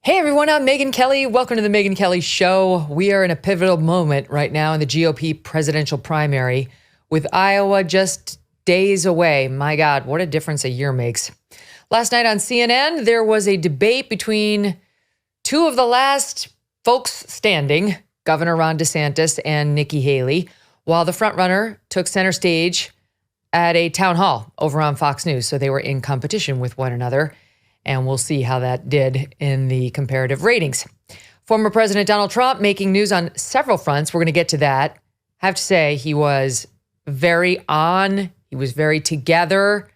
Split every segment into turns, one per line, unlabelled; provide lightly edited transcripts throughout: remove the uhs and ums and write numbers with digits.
Hey everyone, I'm Megyn Kelly. Welcome to the Megyn Kelly Show. We are in a pivotal moment right now in the GOP presidential primary with Iowa just days away. My God, what a difference a year makes. Last night on CNN, there was a debate between two of the last folks standing, Governor Ron DeSantis and Nikki Haley, while the frontrunner took center stage at a town hall over on Fox News. So they were in competition with one another. And we'll see how that did in the comparative ratings. Former President Donald Trump making news on several fronts. We're going to get to that. I have to say, he was very on. He was very together.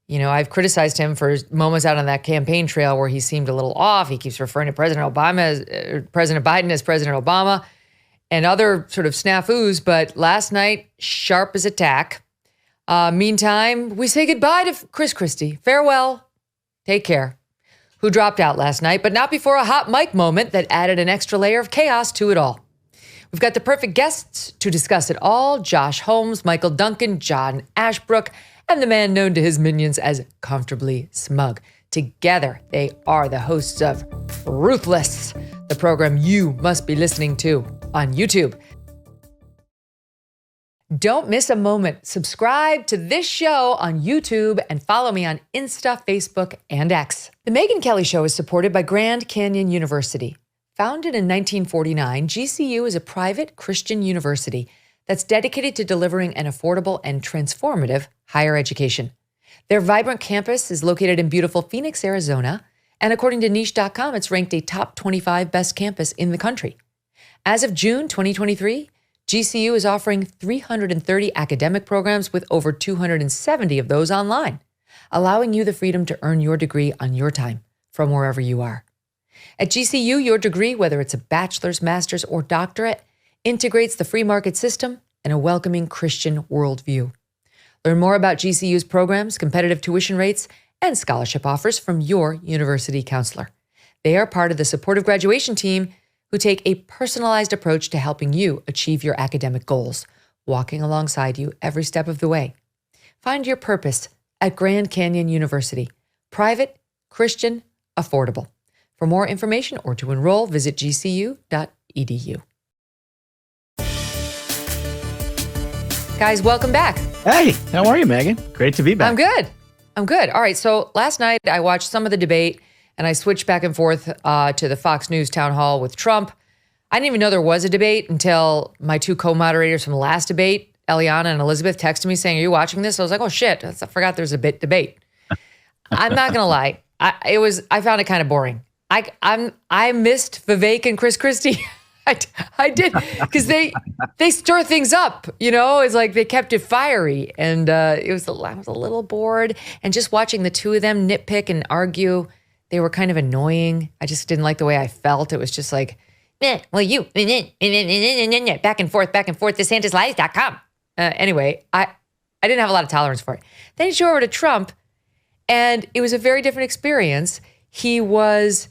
You know, I've criticized him for moments out on that campaign trail where he seemed a little off. He keeps referring to President Biden as President Obama and other sort of snafus. But last night, sharp as a tack. Meantime, we say goodbye to Christie. Farewell. Take care. Who dropped out last night, but not before a hot mic moment that added an extra layer of chaos to it all. We've got the perfect guests to discuss it all: Josh Holmes, Michael Duncan, John Ashbrook, and the man known to his minions as Comfortably Smug. Together, they are the hosts of Ruthless, the program you must be listening to on YouTube. Don't miss a moment. Subscribe to this show on YouTube and follow me on Insta, Facebook, and X. The Megyn Kelly Show is supported by Grand Canyon University. Founded in 1949, GCU is a private Christian university that's dedicated to delivering an affordable and transformative higher education. Their vibrant campus is located in beautiful Phoenix, Arizona, and according to niche.com, it's ranked a top 25 best campus in the country. As of June 2023, GCU is offering 330 academic programs with over 270 of those online, allowing you the freedom to earn your degree on your time from wherever you are. At GCU, your degree, whether it's a bachelor's, master's, or doctorate, integrates the free market system and a welcoming Christian worldview. Learn more about GCU's programs, competitive tuition rates, and scholarship offers from your university counselor. They are part of the supportive graduation team who take a personalized approach to helping you achieve your academic goals, walking alongside you every step of the way. Find your purpose at Grand Canyon University. Private, Christian, affordable. For more information or to enroll, visit gcu.edu. Guys, welcome back.
Hey, how are you, Megyn? Great to be back.
I'm good. All right, so last night I watched some of the debate and I switched back and forth to the Fox News town hall with Trump. I didn't even know there was a debate until my two co-moderators from the last debate, Eliana and Elizabeth, texted me saying, "Are you watching this?" I was like, "Oh shit, I forgot there's a debate." I'm not gonna lie, I found it kind of boring. I missed Vivek and Christie. I did, because they stir things up, you know. It's like they kept it fiery, and I was a little bored. And just watching the two of them nitpick and argue, they were kind of annoying. I just didn't like the way I felt. It was just like, well, you, back and forth, DeSantisLies.com. Anyway, I didn't have a lot of tolerance for it. Then you show over to Trump, and it was a very different experience. He was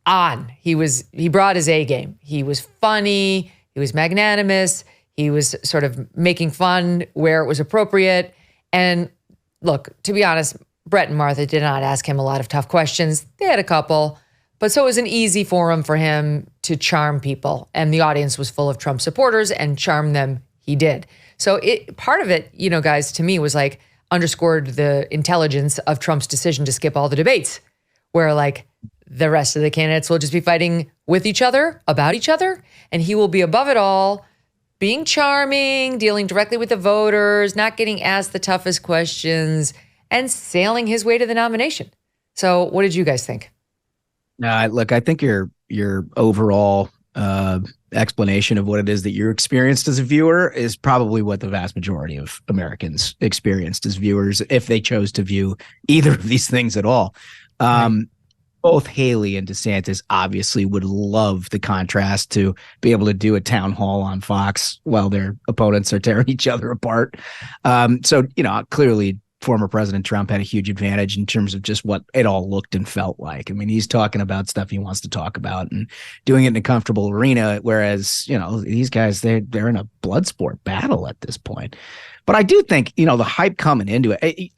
on. He brought his A game. He was funny. He was magnanimous. He was sort of making fun where it was appropriate. And look, to be honest, Brett and Martha did not ask him a lot of tough questions. They had a couple, but so it was an easy forum for him to charm people. And the audience was full of Trump supporters, and charm them he did. So part of it, you know, guys, to me was like underscored the intelligence of Trump's decision to skip all the debates, where like the rest of the candidates will just be fighting with each other, about each other, and he will be above it all, being charming, dealing directly with the voters, not getting asked the toughest questions, and sailing his way to the nomination. So what did you guys think?
Look, I think your overall explanation of what it is that you experienced as a viewer is probably what the vast majority of Americans experienced as viewers, if they chose to view either of these things at all. Right. Both Haley and DeSantis obviously would love the contrast to be able to do a town hall on Fox while their opponents are tearing each other apart. So, you know, clearly former President Trump had a huge advantage in terms of just what it all looked and felt like. I mean, he's talking about stuff he wants to talk about and doing it in a comfortable arena, whereas, you know, these guys, they're in a blood sport battle at this point. But I do think, you know, the hype coming into it,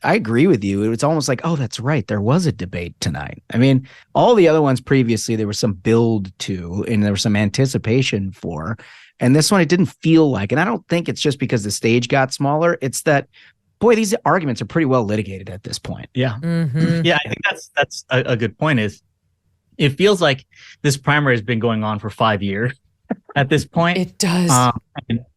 I agree with you. It's almost like, oh, that's right. There was a debate tonight. I mean, all the other ones previously, there was some build to, and there was some anticipation for. And this one, it didn't feel like, and I don't think it's just because the stage got smaller. It's that, boy, these arguments are pretty well litigated at this point.
Yeah. Yeah, I think that's a good point. Is it feels like this primary has been going on for 5 years at this point.
It does.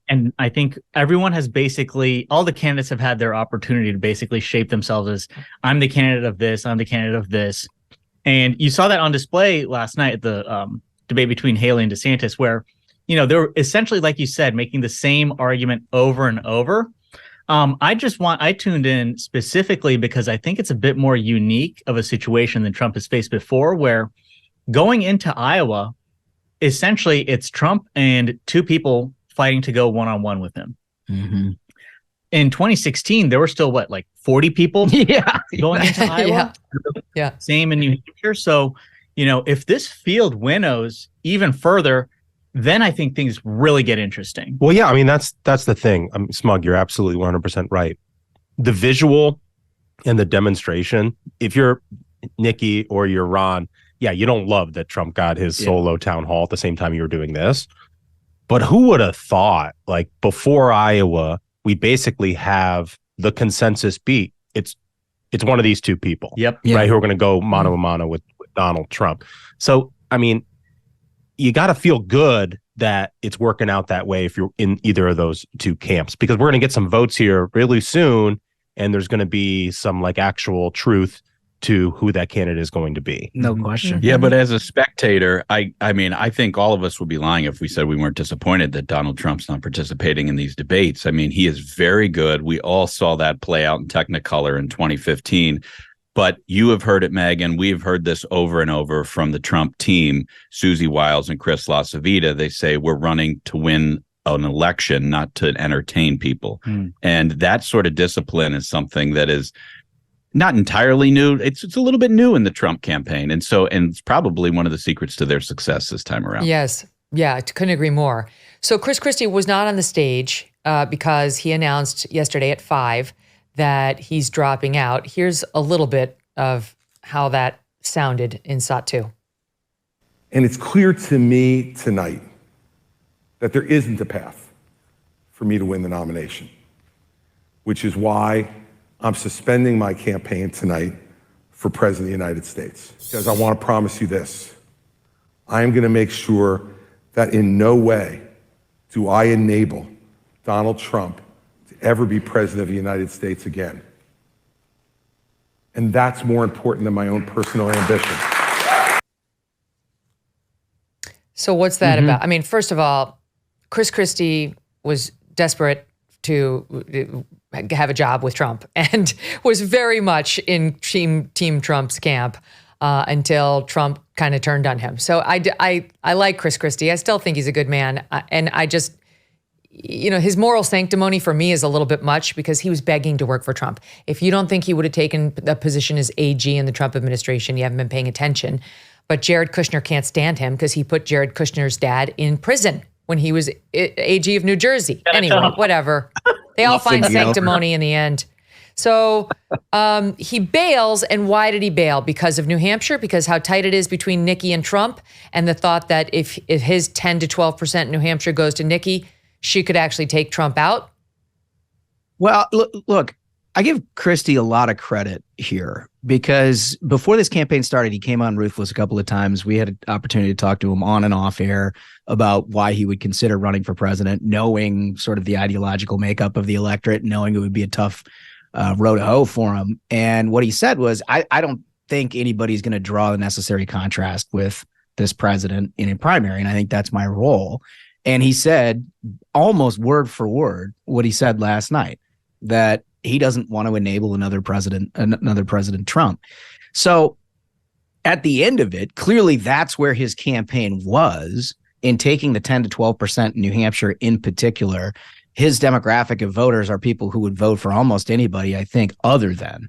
And I think everyone has basically, all the candidates have had their opportunity to basically shape themselves as, I'm the candidate of this, I'm the candidate of this. And you saw that on display last night at the debate between Haley and DeSantis, where, they're essentially, like you said, making the same argument over and over. I tuned in specifically because I think it's a bit more unique of a situation than Trump has faced before, where going into Iowa, essentially it's Trump and two people fighting to go one-on-one with him.
Mm-hmm.
In 2016, there were still 40 people going into Iowa?
Yeah.
Same in New Hampshire. So, if this field winnows even further, then I think things really get interesting.
Well, yeah, I mean, that's the thing. Smug, you're absolutely 100% right. The visual and the demonstration, if you're Nikki or you're Ron, yeah, you don't love that Trump got his solo town hall at the same time you were doing this. But who would have thought, before Iowa, we basically have the consensus beat. It's one of these two people,
right,
who are going to go mano a mano with Donald Trump. So, I mean, you got to feel good that it's working out that way if you're in either of those two camps, because we're going to get some votes here really soon, and there's going to be some actual truth to who that candidate is going to be.
No question.
Yeah, but as a spectator, I mean, I think all of us would be lying if we said we weren't disappointed that Donald Trump's not participating in these debates. I mean, he is very good. We all saw that play out in Technicolor in 2015. But you have heard it, Megyn. We've heard this over and over from the Trump team, Susie Wiles and Chris LaCivita. They say we're running to win an election, not to entertain people. And that sort of discipline is something that is not entirely new. It's a little bit new in the Trump campaign. And it's probably one of the secrets to their success this time around.
Yes. Yeah, I couldn't agree more. So Chris Christie was not on the stage because he announced yesterday at 5 that he's dropping out. Here's a little bit of how that sounded in SOT 2.
And it's clear to me tonight that there isn't a path for me to win the nomination, which is why I'm suspending my campaign tonight for President of the United States. Because I want to promise you this. I am going to make sure that in no way do I enable Donald Trump to ever be President of the United States again. And that's more important than my own personal ambition.
So what's that about? I mean, first of all, Chris Christie was desperate to have a job with Trump and was very much in Team Trump's camp until Trump kind of turned on him. So I like Chris Christie. I still think he's a good man. And I just, his moral sanctimony for me is a little bit much because he was begging to work for Trump. If you don't think he would have taken the position as AG in the Trump administration, you haven't been paying attention. But Jared Kushner can't stand him because he put Jared Kushner's dad in prison when he was AG of New Jersey. Anyway, whatever. They all find sanctimony in the end. So he bails. And why did he bail? Because of New Hampshire? Because how tight it is between Nikki and Trump, and the thought that if his 10 to 12% in New Hampshire goes to Nikki, she could actually take Trump out?
Well, look, I give Christie a lot of credit here because before this campaign started, he came on Ruthless a couple of times. We had an opportunity to talk to him on and off air about why he would consider running for president, knowing sort of the ideological makeup of the electorate, knowing it would be a tough row to hoe for him. And what he said was, I don't think anybody's going to draw the necessary contrast with this president in a primary, and I think that's my role. And he said almost word for word what he said last night, that he doesn't want to enable another President Trump. So at the end of it, clearly that's where his campaign was in taking the 10 to 12% in New Hampshire in particular. His demographic of voters are people who would vote for almost anybody, I think, other than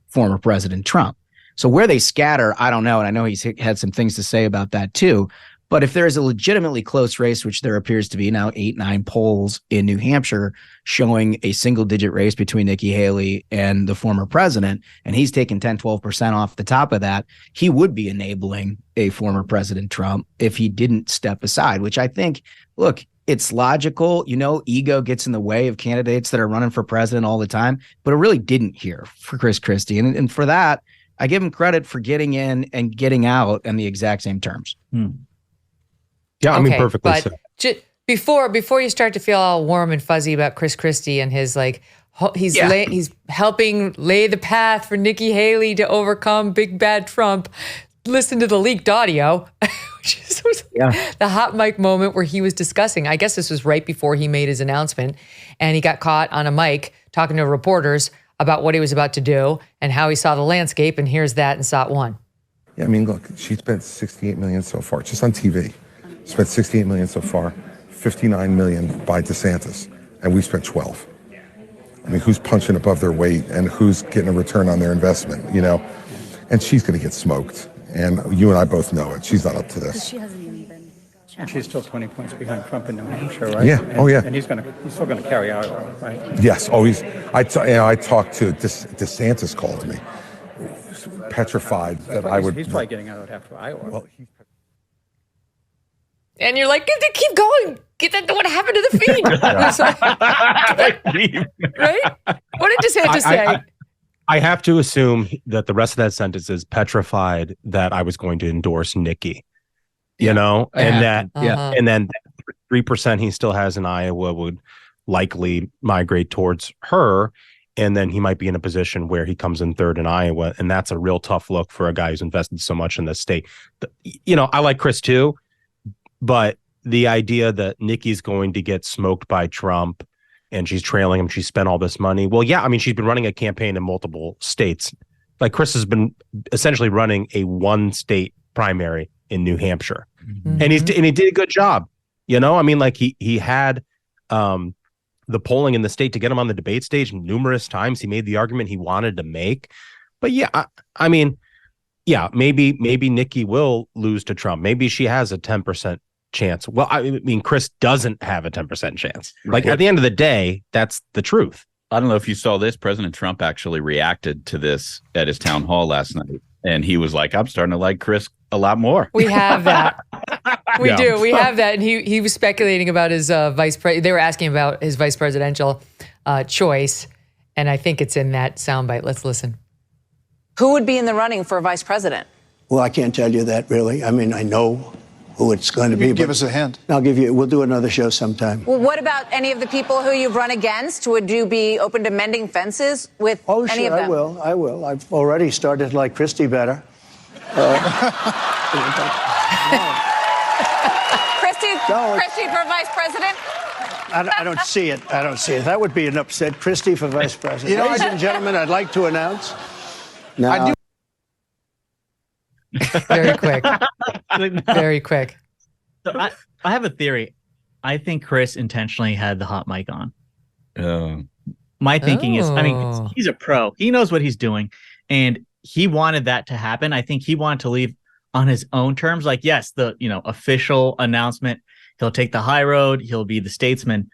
former President Trump. So where they scatter, I don't know. And I know he's had some things to say about that too. But if there is a legitimately close race, which there appears to be now 8-9 polls in New Hampshire showing a single-digit race between Nikki Haley and the former president, and he's taking 10-12% off the top of that, he would be enabling a former President Trump if he didn't step aside, which I think, look, it's logical. Ego gets in the way of candidates that are running for president all the time, but it really didn't here for Chris Christie. And for that, I give him credit for getting in and getting out on the exact same terms.
Yeah, I mean,
Okay,
perfectly
but
said.
before you start to feel all warm and fuzzy about Chris Christie and his he's helping lay the path for Nikki Haley to overcome big bad Trump. Listen to the leaked audio, which is the hot mic moment where he was discussing. I guess this was right before he made his announcement, and he got caught on a mic talking to reporters about what he was about to do and how he saw the landscape. And here's that in SOT 1.
Yeah, I mean, look, she spent $68 million so far, just on TV. Spent $68 million so far, $59 million by DeSantis, and we spent 12. I mean, who's punching above their weight and who's getting a return on their investment, And she's going to get smoked, and you and I both know it. She's not up to this.
She hasn't even been. She's still 20 points behind Trump in New Hampshire, right?
Yeah.
And he's still going to carry Iowa, right?
Yes. Always. I talked to DeSantis called me, petrified that I would.
He's probably getting out after Iowa.
Well,
And you're like, keep going. What happened to the feed? Right? What did DeSantis say?
I have to assume that the rest of that sentence is petrified that I was going to endorse Nikki, and then 3% he still has in Iowa would likely migrate towards her. And then he might be in a position where he comes in third in Iowa. And that's a real tough look for a guy who's invested so much in the state. I like Chris too. But the idea that Nikki's going to get smoked by Trump and she's trailing him, she spent all this money. Well, yeah, I mean, she's been running a campaign in multiple states. Like Chris has been essentially running a one-state primary in New Hampshire. Mm-hmm. And he did a good job. I mean, like he had the polling in the state to get him on the debate stage numerous times. He made the argument he wanted to make. But yeah, I mean, yeah, maybe Nikki will lose to Trump. Maybe she has a 10% chance. Well, I mean, Chris doesn't have a 10% chance. Like at the end of the day, that's the truth.
I don't know if you saw this. President Trump actually reacted to this at his town hall last night. And he was like, I'm starting to like Chris a lot more.
We have that. We do. We have that. And he was speculating about his vice president. They were asking about his vice presidential choice. And I think it's in that soundbite. Let's listen.
Who would be in the running for vice president?
Well, I can't tell you that really. I mean, I know who it's going to be.
Give us a hint.
We'll do another show sometime.
Well, what about any of the people who you've run against? Would you be open to mending fences with any of them?
I will. I've already started to like Christie better.
Christie for vice president?
I don't see it. That would be an upset. Christie for vice president. Ladies and gentlemen, I'd like to announce. Now,
Very quick. Very quick.
So I have a theory. I think Chris intentionally had the hot mic on. My thinking is, I mean, he's a pro. He knows what he's doing. And he wanted that to happen. I think he wanted to leave on his own terms. Like, yes, the official announcement, he'll take the high road, he'll be the statesman.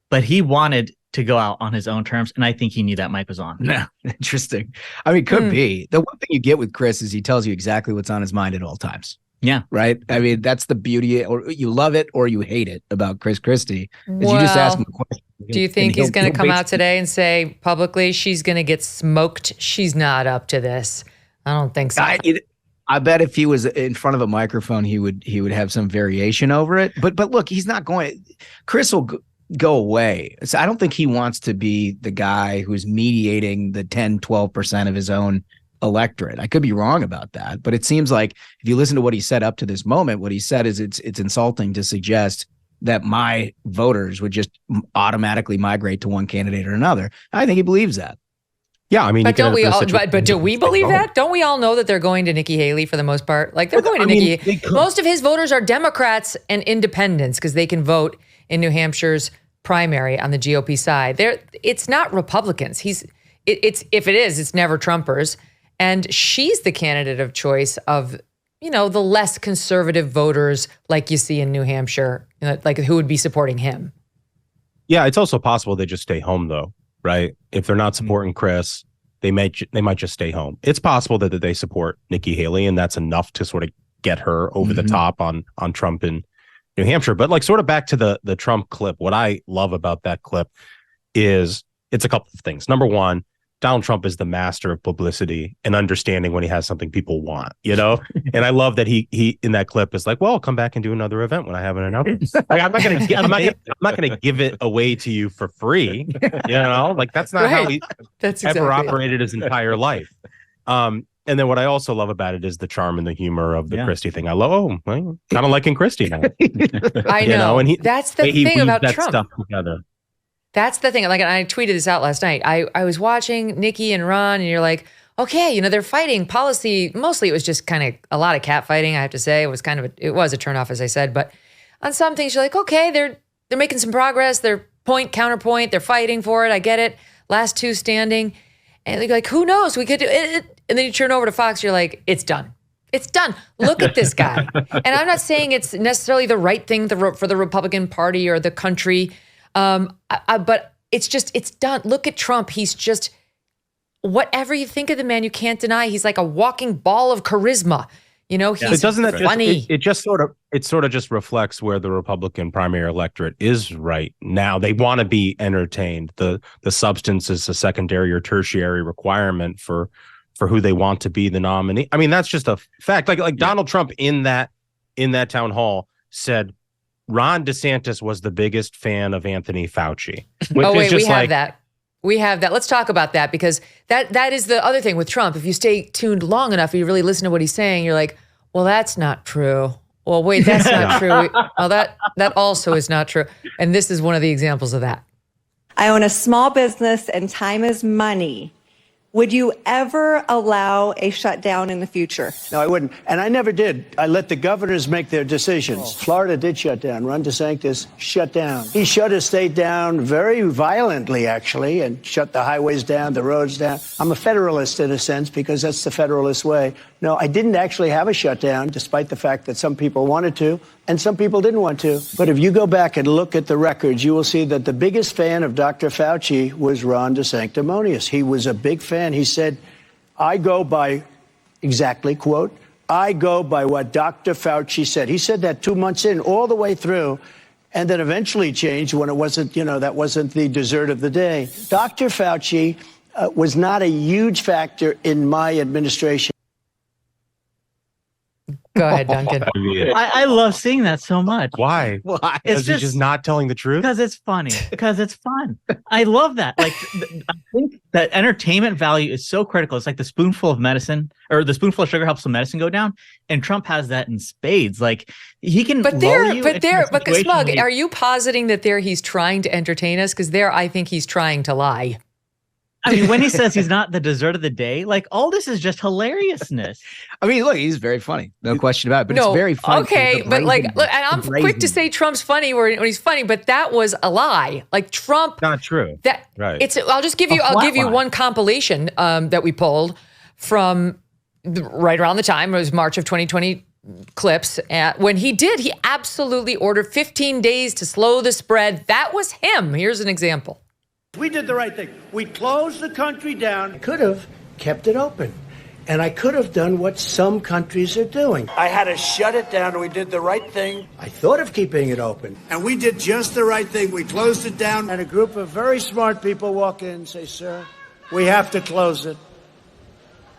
But he wanted to go out on his own terms, and I think he knew that mic was on.
Yeah, interesting. I mean, could be. The one thing you get with Chris is he tells you exactly what's on his mind at all times.
Yeah.
Right? I mean, that's the beauty, or you love it or you hate it about Chris Christie. Is you just ask him a question.
Do you think he's going to come out today and say publicly she's going to get smoked? She's not up to this. I don't think so.
I bet if he was in front of a microphone, he would have some variation over it. But look, he's not going. Chris will go away. So I don't think he wants to be the guy who's mediating the 10-12% of his own electorate. I could be wrong about that, but it seems like if you listen to what he said up to this moment, what he said is it's insulting to suggest that my voters would just automatically migrate to one candidate or another. I think he believes that.
Yeah, I mean,
but don't we all? But do we believe that? Don't we all know that they're going to Nikki Haley for the most part? Like they're going to Nikki. Most of his voters are Democrats and independents because they can vote in New Hampshire's primary on the GOP side. It's not Republicans. It's if it is, it's never Trumpers. And she's the candidate of choice of the less conservative voters like you see in New Hampshire, like who would be supporting him.
Yeah, it's also possible they just stay home though, right? If they're not supporting Chris, they might just stay home. It's possible that they support Nikki Haley, and that's enough to sort of get her over the top on Trump in New Hampshire. But like sort of back to the Trump clip, what I love about that clip is it's a couple of things. Number one, Donald Trump is the master of publicity and understanding when he has something people want, And I love that he in that clip is like, well, I'll come back and do another event when I have an announcement. Like, I'm not gonna give it away to you for free, Like that's not how he ever operated his entire life. And then what I also love about it is the charm and the humor of the Christie thing. I love, kind of liking Christie now.
I know.
And
that's the thing about
that
Trump.
Stuff together.
That's the thing. Like, and I tweeted this out last night. I was watching Nikki and Ron, and you're like, okay, they're fighting policy. Mostly it was just kind of a lot of cat fighting, I have to say. It was kind of it was a turnoff, as I said. But on some things, you're like, okay, they're making some progress. They're point, counterpoint. They're fighting for it. I get it. Last two standing. And you're like, who knows? We could do it. And then you turn over to Fox, you're like, it's done. It's done. Look at this guy. And I'm not saying it's necessarily the right thing for the Republican Party or the country. But it's done. Look at Trump. He's just, whatever you think of the man, you can't deny he's like a walking ball of charisma. He's funny.
It sort of just reflects where the Republican primary electorate is right now. They want to be entertained. The substance is a secondary or tertiary requirement for who they want to be the nominee. I mean, that's just a fact. Like Donald Trump in that town hall said, Ron DeSantis was the biggest fan of Anthony Fauci.
We have that. We have that. Let's talk about that, because that is the other thing with Trump. If you stay tuned long enough, you really listen to what he's saying, you're like, well, that's not true. Well, wait, that's not true. Well, that also is not true. And this is one of the examples of that.
I own a small business and time is money. Would you ever allow a shutdown in the future?
No, I wouldn't. And I never did. I let the governors make their decisions. Florida did shut down. Ron DeSantis shut down. He shut his state down very violently, actually, and shut the highways down, the roads down. I'm a federalist in a sense because that's the federalist way. No, I didn't actually have a shutdown, despite the fact that some people wanted to and some people didn't want to. But if you go back and look at the records, you will see that the biggest fan of Dr. Fauci was Ron DeSanctimonious. He was a big fan. He said, I go by, exactly, quote, I go by what Dr. Fauci said. He said that 2 months in, all the way through, and then eventually changed when it wasn't, that wasn't the dessert of the day. Dr. Fauci was not a huge factor in my administration.
Go ahead, Duncan.
I love seeing that so much.
Why? It's just not telling the truth?
Because it's funny. Because it's fun. I love that. Like, I think that entertainment value is so critical. It's like the spoonful of medicine, or the spoonful of sugar helps the medicine go down. And Trump has that in spades. Like, he can. But
Smug, are you positing that he's trying to entertain us? Because I think he's trying to lie.
I mean, when he says he's not the dessert of the day, like, all this is just hilariousness.
I mean, look, he's very funny. No question about it. But it's very funny.
Okay, but look, and I'm quick to say Trump's funny when he's funny, but that was a lie. Like, Trump.
Not true. Right.
I'll give you one compilation that we pulled from right around the time. It was March of 2020 clips. When he absolutely ordered 15 days to slow the spread. That was him. Here's an example.
We did the right thing. We closed the country down. I could have kept it open. And I could have done what some countries are doing. I had to shut it down, and we did the right thing. I thought of keeping it open. And we did just the right thing. We closed it down. And a group of very smart people walk in and say, sir, we have to close it.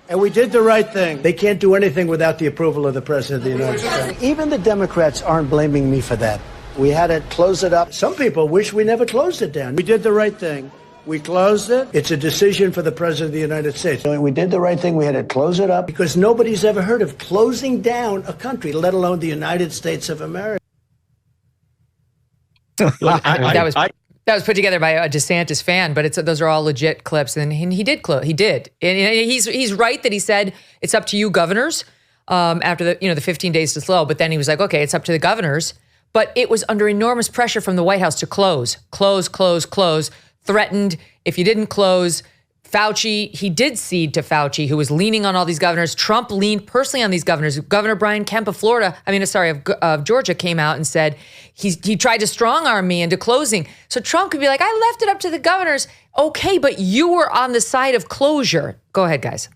And we did the right thing. They can't do anything without the approval of the President of the United States. Even the Democrats aren't blaming me for that. We had to close it up. Some people wish we never closed it down. We did the right thing. We closed it. It's a decision for the President of the United States. We did the right thing. We had to close it up because nobody's ever heard of closing down a country, let alone the United States of America.
That was put together by a DeSantis fan, but those are all legit clips. And he did close. He did. And he's right that he said it's up to you governors after the 15 days to slow. But then he was like, okay, it's up to the governors. But it was under enormous pressure from the White House to close, threatened if you didn't close, Fauci, he did cede to Fauci, who was leaning on all these governors. Trump leaned personally on these governors. Governor Brian Kemp of of Georgia came out and said he tried to strong arm me into closing. So Trump could be like, I left it up to the governors. Okay, but you were on the side of closure. Go ahead, guys.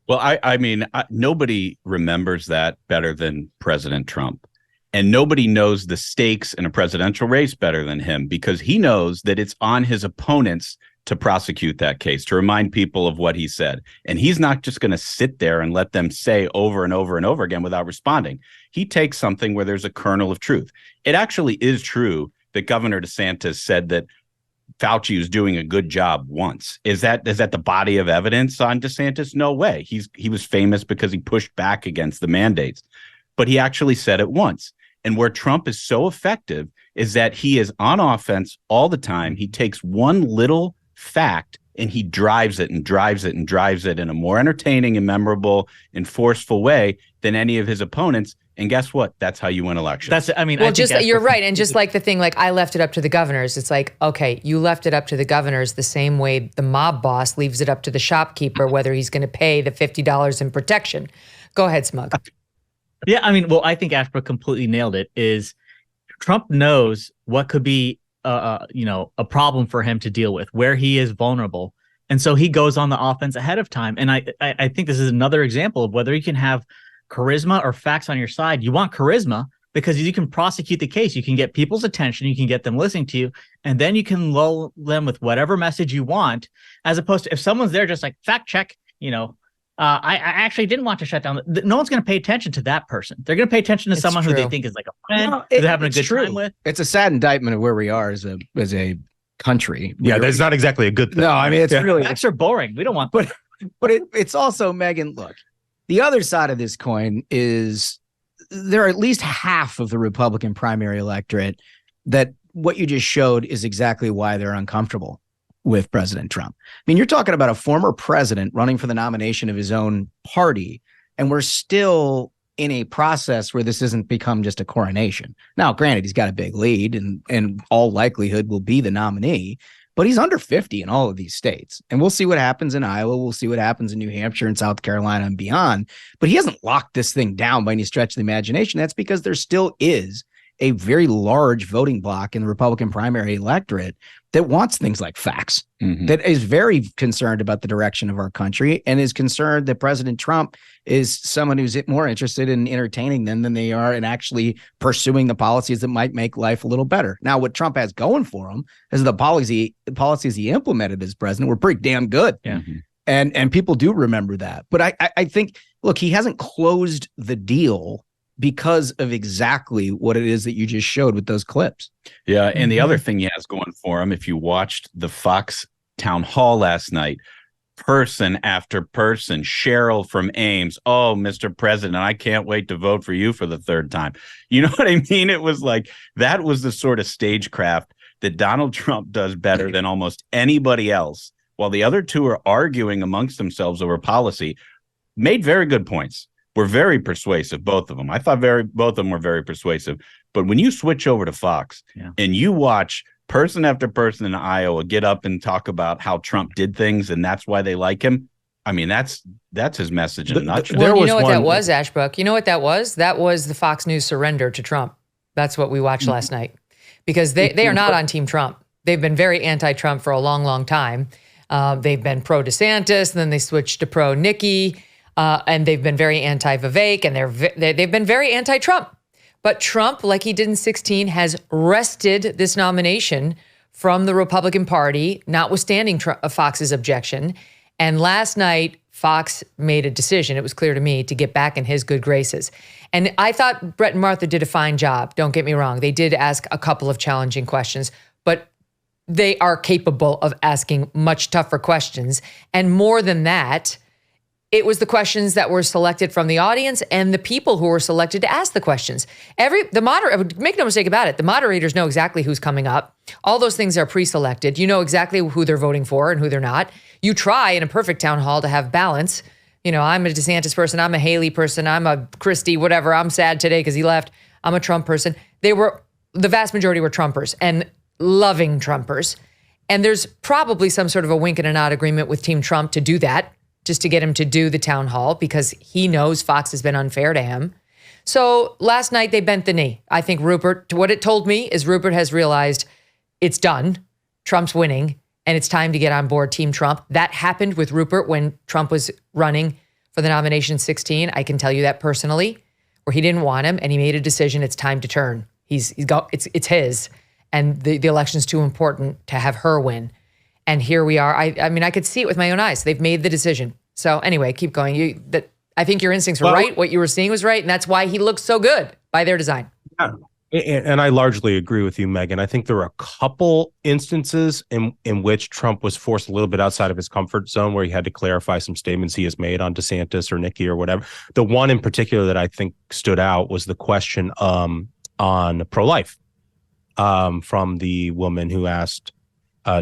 Well, I mean, nobody remembers that better than President Trump. And nobody knows the stakes in a presidential race better than him, because he knows that it's on his opponents to prosecute that case, to remind people of what he said. And he's not just going to sit there and let them say over and over and over again without responding. He takes something where there's a kernel of truth. It actually is true that Governor DeSantis said that Fauci was doing a good job once. Is that the body of evidence on DeSantis? No way. He was famous because he pushed back against the mandates, but he actually said it once. And where Trump is so effective is that he is on offense all the time. He takes one little fact and he drives it and drives it and drives it in a more entertaining and memorable and forceful way than any of his opponents. And guess what? That's how you win elections.
You're right. And just like the thing, like, I left it up to the governors. It's like, okay, you left it up to the governors the same way the mob boss leaves it up to the shopkeeper, whether he's going to pay the $50 in protection. Go ahead, Smug.
Yeah, I mean, well, I think Ashbrook completely nailed it. Is Trump knows what could be a problem for him to deal with, where he is vulnerable. And so he goes on the offense ahead of time. And I think this is another example of whether you can have charisma or facts on your side. You want charisma because you can prosecute the case. You can get people's attention. You can get them listening to you. And then you can lull them with whatever message you want, as opposed to if someone's there just like fact check, I actually didn't want to shut down. No one's going to pay attention to that person. They're going to pay attention to someone who they think is like a friend, who they're having a good time with.
It's a sad indictment of where we are as a country.
Yeah, that's not exactly a good thing.
No, I mean, it's really...
Facts are boring. We don't want...
But it's also, Megyn, look, the other side of this coin is there are at least half of the Republican primary electorate that what you just showed is exactly why they're uncomfortable with President Trump. I mean, you're talking about a former president running for the nomination of his own party, and we're still in a process where this isn't become just a coronation. Now, granted, he's got a big lead and all likelihood will be the nominee, but he's under 50 in all of these states. And we'll see what happens in Iowa. We'll see what happens in New Hampshire and South Carolina and beyond. But he hasn't locked this thing down by any stretch of the imagination. That's because there still is a very large voting bloc in the Republican primary electorate that wants things like facts, that is very concerned about the direction of our country and is concerned that President Trump is someone who's more interested in entertaining them than they are in actually pursuing the policies that might make life a little better. Now, what Trump has going for him is the policies he implemented as president were pretty damn good.
Yeah.
And people do remember that. But I think, look, he hasn't closed the deal because of exactly what it is that you just showed with those clips.
Yeah, and the other thing he has going for him, if you watched the Fox town hall last night, person after person, Cheryl from Ames, oh, Mr. President, I can't wait to vote for you for the third time. You know what I mean? It was like, that was the sort of stagecraft that Donald Trump does better than almost anybody else, while the other two are arguing amongst themselves over policy. Made very good points. Were very persuasive, both of them. I thought both of them were very persuasive. But when you switch over to Fox and you watch person after person in Iowa get up and talk about how Trump did things and that's why they like him, I mean, that's his message in a nutshell.
Well, you know what that was, Ashbrook? You know what that was? That was the Fox News surrender to Trump. That's what we watched last night. Because they are not on Team Trump. They've been very anti-Trump for a long, long time. They've been pro-DeSantis, and then they switched to pro-Nikki. And they've been very anti-Vivek, and they've been very anti-Trump. But Trump, like he did in 2016, has wrested this nomination from the Republican Party, notwithstanding Fox's objection. And last night, Fox made a decision, it was clear to me, to get back in his good graces. And I thought Brett and Martha did a fine job. Don't get me wrong. They did ask a couple of challenging questions, but they are capable of asking much tougher questions. And more than that, it was the questions that were selected from the audience and the people who were selected to ask the questions. Make no mistake about it, the moderators know exactly who's coming up. All those things are pre-selected. You know exactly who they're voting for and who they're not. You try in a perfect town hall to have balance. You know, I'm a DeSantis person, I'm a Haley person, I'm a Christie, whatever. I'm sad today because he left. I'm a Trump person. The vast majority were Trumpers and loving Trumpers. And there's probably some sort of a wink and a nod agreement with Team Trump to do that, just to get him to do the town hall because he knows Fox has been unfair to him. So last night they bent the knee. I think Rupert, what it told me is Rupert has realized it's done. Trump's winning and it's time to get on board Team Trump. That happened with Rupert when Trump was running for the nomination 16. I can tell you that personally, where he didn't want him and he made a decision. It's time to turn. It's his. And the election's too important to have her win. And here we are. I mean, I could see it with my own eyes. They've made the decision. So anyway, keep going. I think your instincts were right. What you were seeing was right. And that's why he looks so good by their design.
Yeah. And I largely agree with you, Megyn. I think there were a couple instances in which Trump was forced a little bit outside of his comfort zone where he had to clarify some statements he has made on DeSantis or Nikki or whatever. The one in particular that I think stood out was the question on pro-life from the woman who asked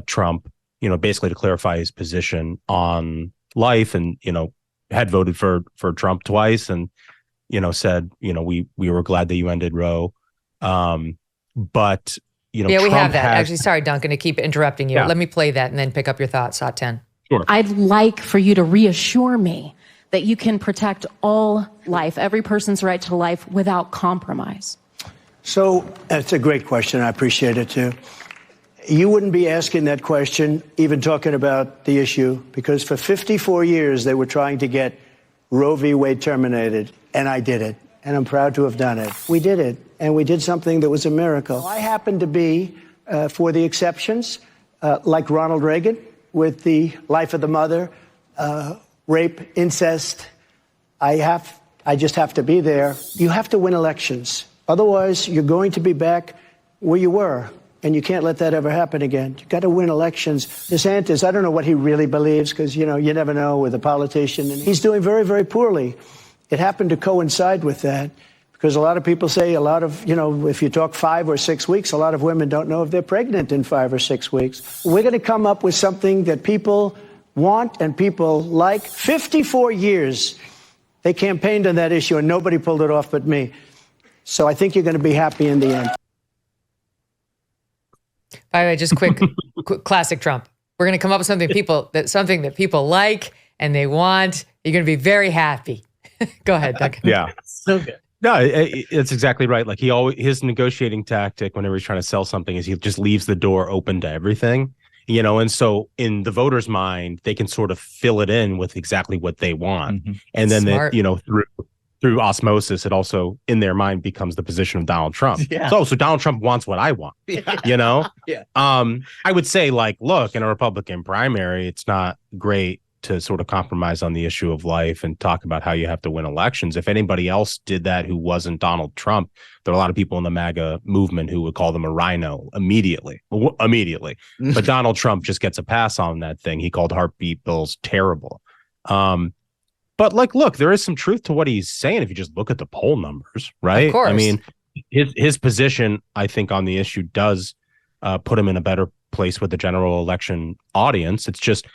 Trump, basically to clarify his position on life and, had voted for Trump twice and, said, we were glad that you ended Roe. But,
we
Trump
have that. Actually, sorry, Duncan, to keep interrupting you. Yeah. Let me play that and then pick up your thoughts, Hot 10.
Sure.
I'd like for you to reassure me that you can protect all life, every person's right to life without compromise.
So that's a great question. I appreciate it, too. You wouldn't be asking that question, even talking about the issue, because for 54 years they were trying to get Roe v. Wade terminated, and I did it, and I'm proud to have done it. We did it, and we did something that was a miracle. I happen to be for the exceptions, like Ronald Reagan, with the life of the mother, rape, incest. I just have to be there. You have to win elections. Otherwise, you're going to be back where you were. And you can't let that ever happen again. You got to win elections. DeSantis, I don't know what he really believes because, you never know with a politician. And he's doing very, very poorly. It happened to coincide with that because a lot of people say if you talk 5 or 6 weeks, a lot of women don't know if they're pregnant in 5 or 6 weeks. We're going to come up with something that people want and people like. 54 years they campaigned on that issue and nobody pulled it off but me. So I think you're going to be happy in the end.
By the way, just quick classic Trump. We're going to come up with something that people like and they want. You're going to be very happy. Go ahead, Duncan.
Yeah.
So good.
No, it's exactly right. Like his negotiating tactic whenever he's trying to sell something is he just leaves the door open to everything, and so in the voters' mind, they can sort of fill it in with exactly what they want. Mm-hmm. And then, through osmosis, it also in their mind becomes the position of Donald Trump. Yeah. So Donald Trump wants what I want, Yeah. I would say look, in a Republican primary, it's not great to sort of compromise on the issue of life and talk about how you have to win elections. If anybody else did that who wasn't Donald Trump, there are a lot of people in the MAGA movement who would call them a rhino immediately. But Donald Trump just gets a pass on that thing. He called heartbeat bills terrible. But look, there is some truth to what he's saying if you just look at the poll numbers, right?
Of course.
I mean, his position, I think, on the issue does put him in a better place with the general election audience. It's just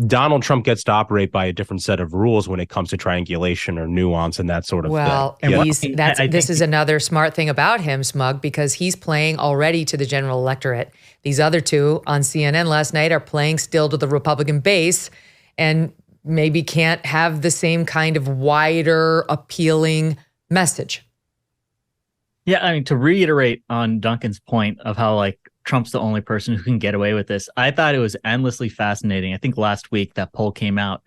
Donald Trump gets to operate by a different set of rules when it comes to triangulation or nuance and that sort of thing.
This is another smart thing about him, Smug, because he's playing already to the general electorate. These other two on CNN last night are playing still to the Republican base and maybe can't have the same kind of wider, appealing message.
Yeah, I mean, to reiterate on Duncan's point of how Trump's the only person who can get away with this, I thought it was endlessly fascinating. I think last week that poll came out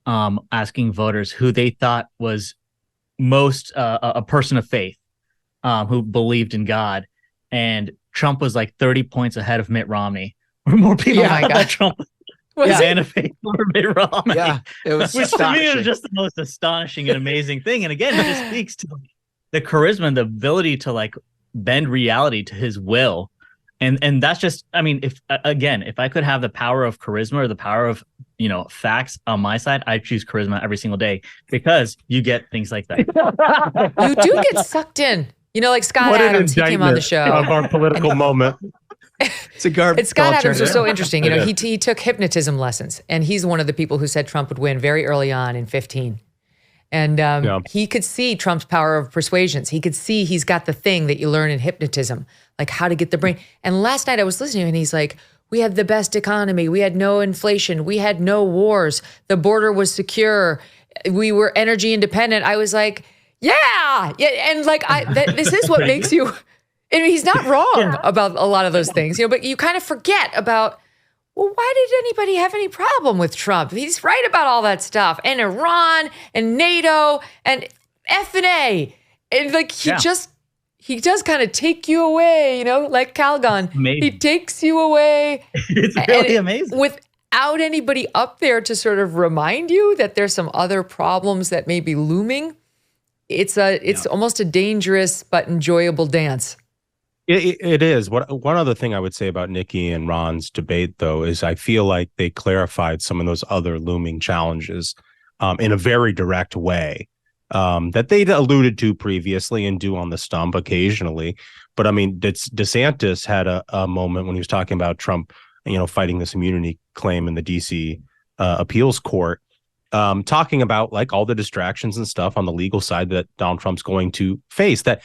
asking voters who they thought was most a person of faith who believed in God. And Trump was 30 points ahead of Mitt Romney. More people thought that Trump was Santa Fe for Mitt Romney. Yeah, it was which to me was just the most astonishing and amazing thing. And again, it just speaks to the charisma and the ability to bend reality to his will. And that's just, I mean, if I could have the power of charisma or the power of, facts on my side, I choose charisma every single day because you get things like that.
You do get sucked in, like Scott Adams, he came on the show.
Of our political moment.
It's a garbage.
Scott Adams was so interesting. He took hypnotism lessons, and he's one of the people who said Trump would win very early on in 2015. And he could see Trump's power of persuasions. He could see he's got the thing that you learn in hypnotism, like how to get the brain. And last night I was listening to him, and he's like, we had the best economy. We had no inflation. We had no wars. The border was secure. We were energy independent. I was like, yeah. And like, this is what makes you, I mean, he's not wrong about a lot of those things, but you kind of forget about, well, why did anybody have any problem with Trump? He's right about all that stuff, and Iran and NATO and F&A. And like, he does kind of take you away, like Calgon.
Amazing.
He takes you away.
It's really amazing.
Without anybody up there to sort of remind you that there's some other problems that may be looming. It's almost a dangerous but enjoyable dance.
It is. One other thing I would say about Nikki and Ron's debate, though, is I feel like they clarified some of those other looming challenges in a very direct way that they'd alluded to previously and do on the stump occasionally. But I mean, DeSantis had a moment when he was talking about Trump, fighting this immunity claim in the DC appeals court, talking about like all the distractions and stuff on the legal side that Donald Trump's going to face. That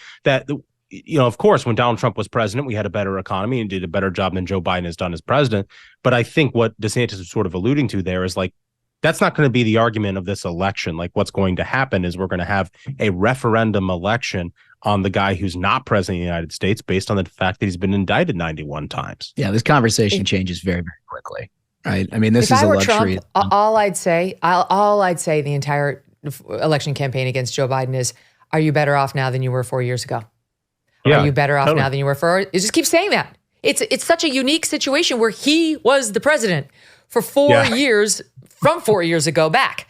of course, when Donald Trump was president, we had a better economy and did a better job than Joe Biden has done as president. But I think what DeSantis is sort of alluding to there is like, that's not going to be the argument of this election. Like, what's going to happen is we're going to have a referendum election on the guy who's not president of the United States based on the fact that he's been indicted 91 times.
Yeah, this conversation changes very, very quickly, right? I mean, this is a luxury.
Trump, all I'd say the entire election campaign against Joe Biden is, are you better off now than you were 4 years ago?
Yeah,
are you better off now than you were for? You just keep saying that. It's such a unique situation where he was the president for 4 years, from 4 years ago back.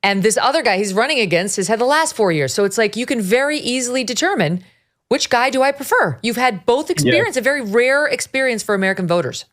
And this other guy he's running against has had the last 4 years. So it's like you can very easily determine, which guy do I prefer? You've had both experience, a very rare experience for American voters.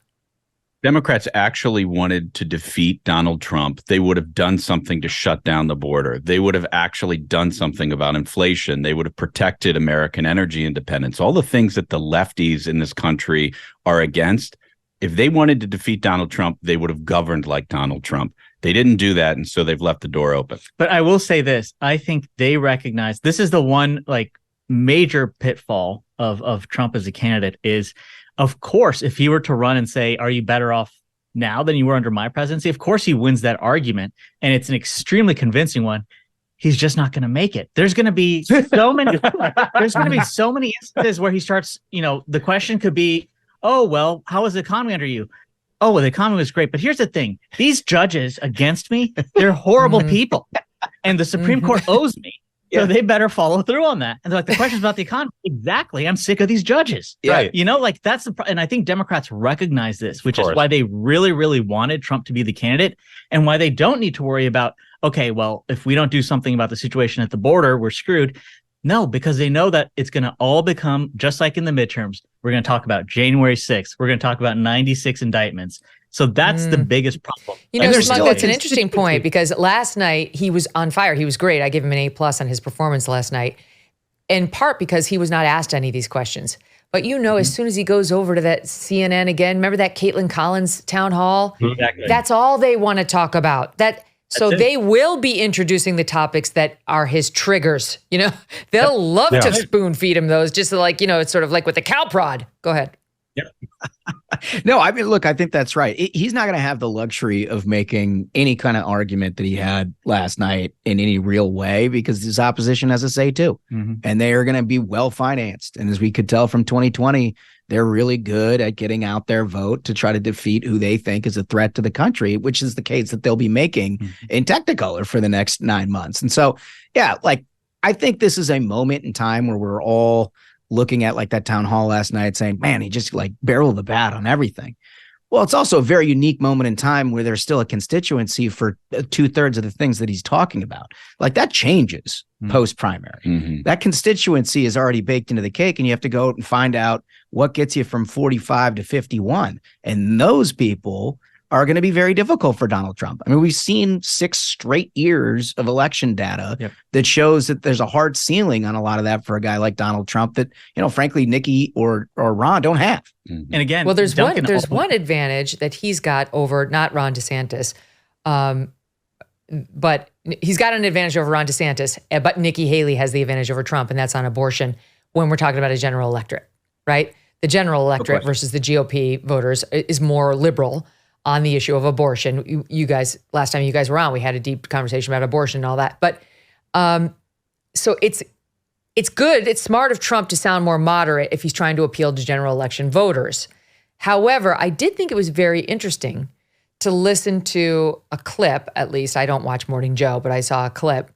Democrats actually wanted to defeat Donald Trump. They would have done something to shut down the border. They would have actually done something about inflation. They would have protected American energy independence. All the things that the lefties in this country are against. If they wanted to defeat Donald Trump, they would have governed like Donald Trump. They didn't do that, and so they've left the door open.
But I will say this. I think they recognize this is the one like major pitfall of Trump as a candidate is, of course, if he were to run and say, are you better off now than you were under my presidency? Of course, he wins that argument, and it's an extremely convincing one. He's just not going to make it. There's going to be so many instances where he starts, the question could be, oh, well, how was the economy under you? Oh, well, the economy was great. But here's the thing. These judges against me, they're horrible people. And the Supreme Court owes me. So they better follow through on that. And they're like, the question's about the economy. Exactly. I'm sick of these judges.
Right.
That's and I think Democrats recognize this, which is why they really, really wanted Trump to be the candidate and why they don't need to worry about, okay, well, if we don't do something about the situation at the border, we're screwed. No, because they know that it's going to all become just like in the midterms. We're going to talk about January 6th. We're going to talk about 96 indictments. So that's the biggest problem.
Smug, that's an interesting point because last night he was on fire. He was great. I gave him an A+ on his performance last night, in part because he was not asked any of these questions. But as soon as he goes over to that CNN again, remember that Caitlin Collins town hall?
Exactly.
That's all they want to talk about. So they will be introducing the topics that are his triggers. They'll love to spoon feed him those, just like, it's sort of like with the cow prod. Go ahead.
Yep.
No, I mean, look, I think that's right. He's not going to have the luxury of making any kind of argument that he had last night in any real way because his opposition has a say too. And they are going to be well financed. And as we could tell from 2020, they're really good at getting out their vote to try to defeat who they think is a threat to the country, which is the case that they'll be making in Technicolor for the next 9 months. And so, I think this is a moment in time where we're all looking at like that town hall last night saying, man, he just like barreled the bat on everything. Well, it's also a very unique moment in time where there's still a constituency for 2/3 of the things that he's talking about. Like that changes post-primary. That constituency is already baked into the cake and you have to go out and find out what gets you from 45 to 51. And those people are going to be very difficult for Donald Trump. I mean, we've seen 6 straight years of election data that shows that there's a hard ceiling on a lot of that for a guy like Donald Trump that, frankly, Nikki or Ron don't have.
And again,
well, there's one advantage that he's got over not Ron DeSantis, but he's got an advantage over Ron DeSantis, but Nikki Haley has the advantage over Trump, and that's on abortion when we're talking about a general electorate, right? the general electorate versus the GOP voters is more liberal on the issue of abortion. You guys, last time you guys were on, we had a deep conversation about abortion and all that. But so it's good. It's smart of Trump to sound more moderate if he's trying to appeal to general election voters. However, I did think it was very interesting to listen to a clip, at least. I don't watch Morning Joe, but I saw a clip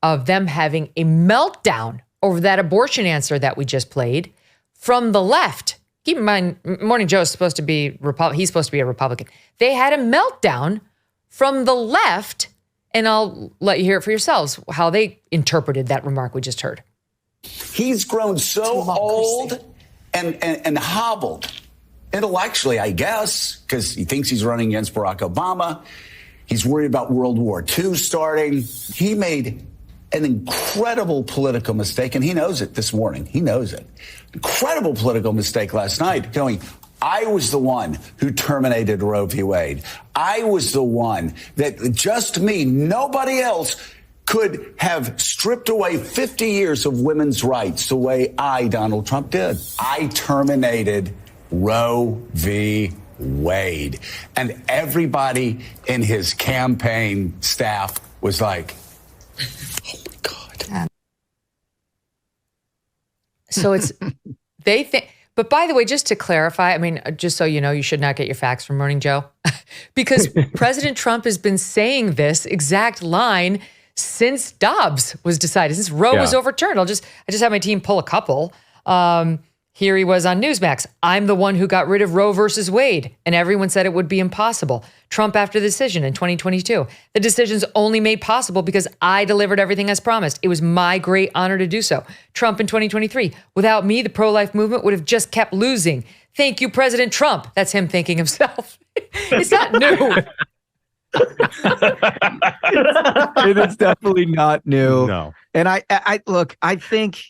of them having a meltdown over that abortion answer that we just played from the left. Keep in mind, Morning Joe is supposed to be he's supposed to be a Republican. They had a meltdown from the left, and I'll let you hear it for yourselves, how they interpreted that remark we just heard.
He's grown so old and hobbled intellectually, I guess, because he thinks he's running against Barack Obama. He's worried about World War II starting. He made an incredible political mistake, and he knows it this morning. He knows it. Incredible political mistake last night, going, I was the one who terminated Roe v. Wade. I was the one that just me, nobody else could have stripped away 50 years of women's rights the way I, Donald Trump, did. I terminated Roe v. Wade. And everybody in his campaign staff was like, oh my God.
So it's, they think, but by the way, just to clarify, I mean, just so you know, you should not get your facts from Morning Joe, because President Trump has been saying this exact line since Dobbs was decided, since Roe was overturned. I just had my team pull a couple. Here he was on Newsmax. I'm the one who got rid of Roe versus Wade, and everyone said it would be impossible. Trump after the decision in 2022. The decision's only made possible because I delivered everything as promised. It was my great honor to do so. Trump in 2023. Without me, the pro-life movement would have just kept losing. Thank you, President Trump. That's him thanking himself. It's not new.
It is definitely not new.
No.
And I look, I think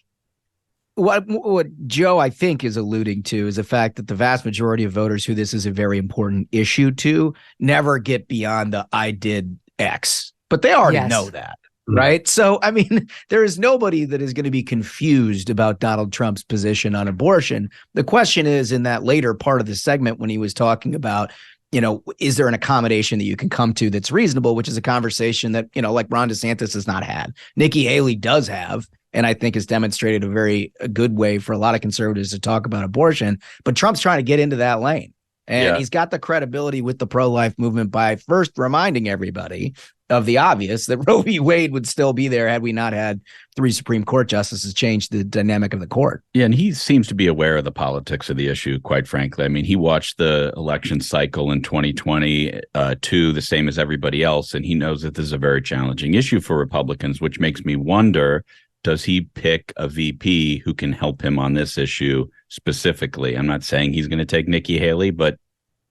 what Joe, I think, is alluding to is the fact that the vast majority of voters who this is a very important issue to never get beyond the I did X, but they already know that. Right. So, I mean, there is nobody that is going to be confused about Donald Trump's position on abortion. The question is, in that later part of the segment, when he was talking about, you know, is there an accommodation that you can come to that's reasonable, which is a conversation that, you know, like Ron DeSantis has not had. Nikki Haley does have, and I think has demonstrated a good way for a lot of conservatives to talk about abortion. But Trump's trying to get into that lane. And he's got the credibility with the pro-life movement by first reminding everybody of the obvious, that Roe v. Wade would still be there had we not had 3 Supreme Court justices change the dynamic of the court.
Yeah, and he seems to be aware of the politics of the issue, quite frankly. I mean, he watched the election cycle in 2020 the same as everybody else, and he knows that this is a very challenging issue for Republicans, which makes me wonder, does he pick a VP who can help him on this issue specifically? I'm not saying he's going to take Nikki Haley, but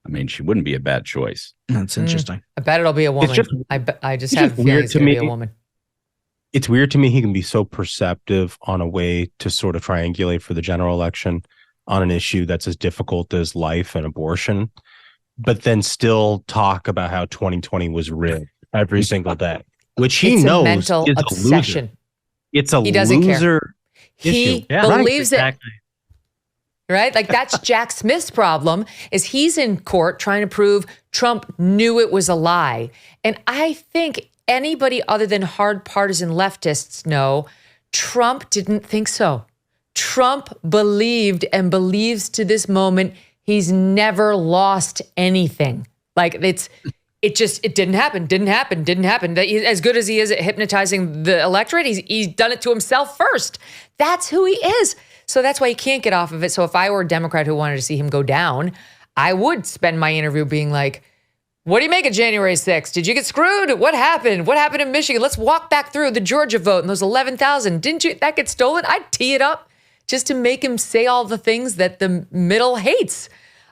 I mean, she wouldn't be a bad choice.
That's interesting.
I bet it'll be a woman. I just have a feeling it's going to be a woman.
It's weird to me he can be so perceptive on a way to sort of triangulate for the general election on an issue that's as difficult as life and abortion, but then still talk about how 2020 was rigged every single day, which he knows
mental
is
obsession.
A loser. It's a
he doesn't
loser
care. He
issue.
believes it. Right? Like that's Jack Smith's problem, is he's in court trying to prove Trump knew it was a lie. And I think anybody other than hard partisan leftists know Trump didn't think so. Trump believed and believes to this moment he's never lost anything. Like it didn't happen. As good as he is at hypnotizing the electorate, he's done it to himself first. That's who he is. So that's why he can't get off of it. So if I were a Democrat who wanted to see him go down, I would spend my interview being like, what do you make of January 6th? Did you get screwed? What happened? What happened in Michigan? Let's walk back through the Georgia vote and those 11,000. Didn't that get stolen? I'd tee it up just to make him say all the things that the middle hates.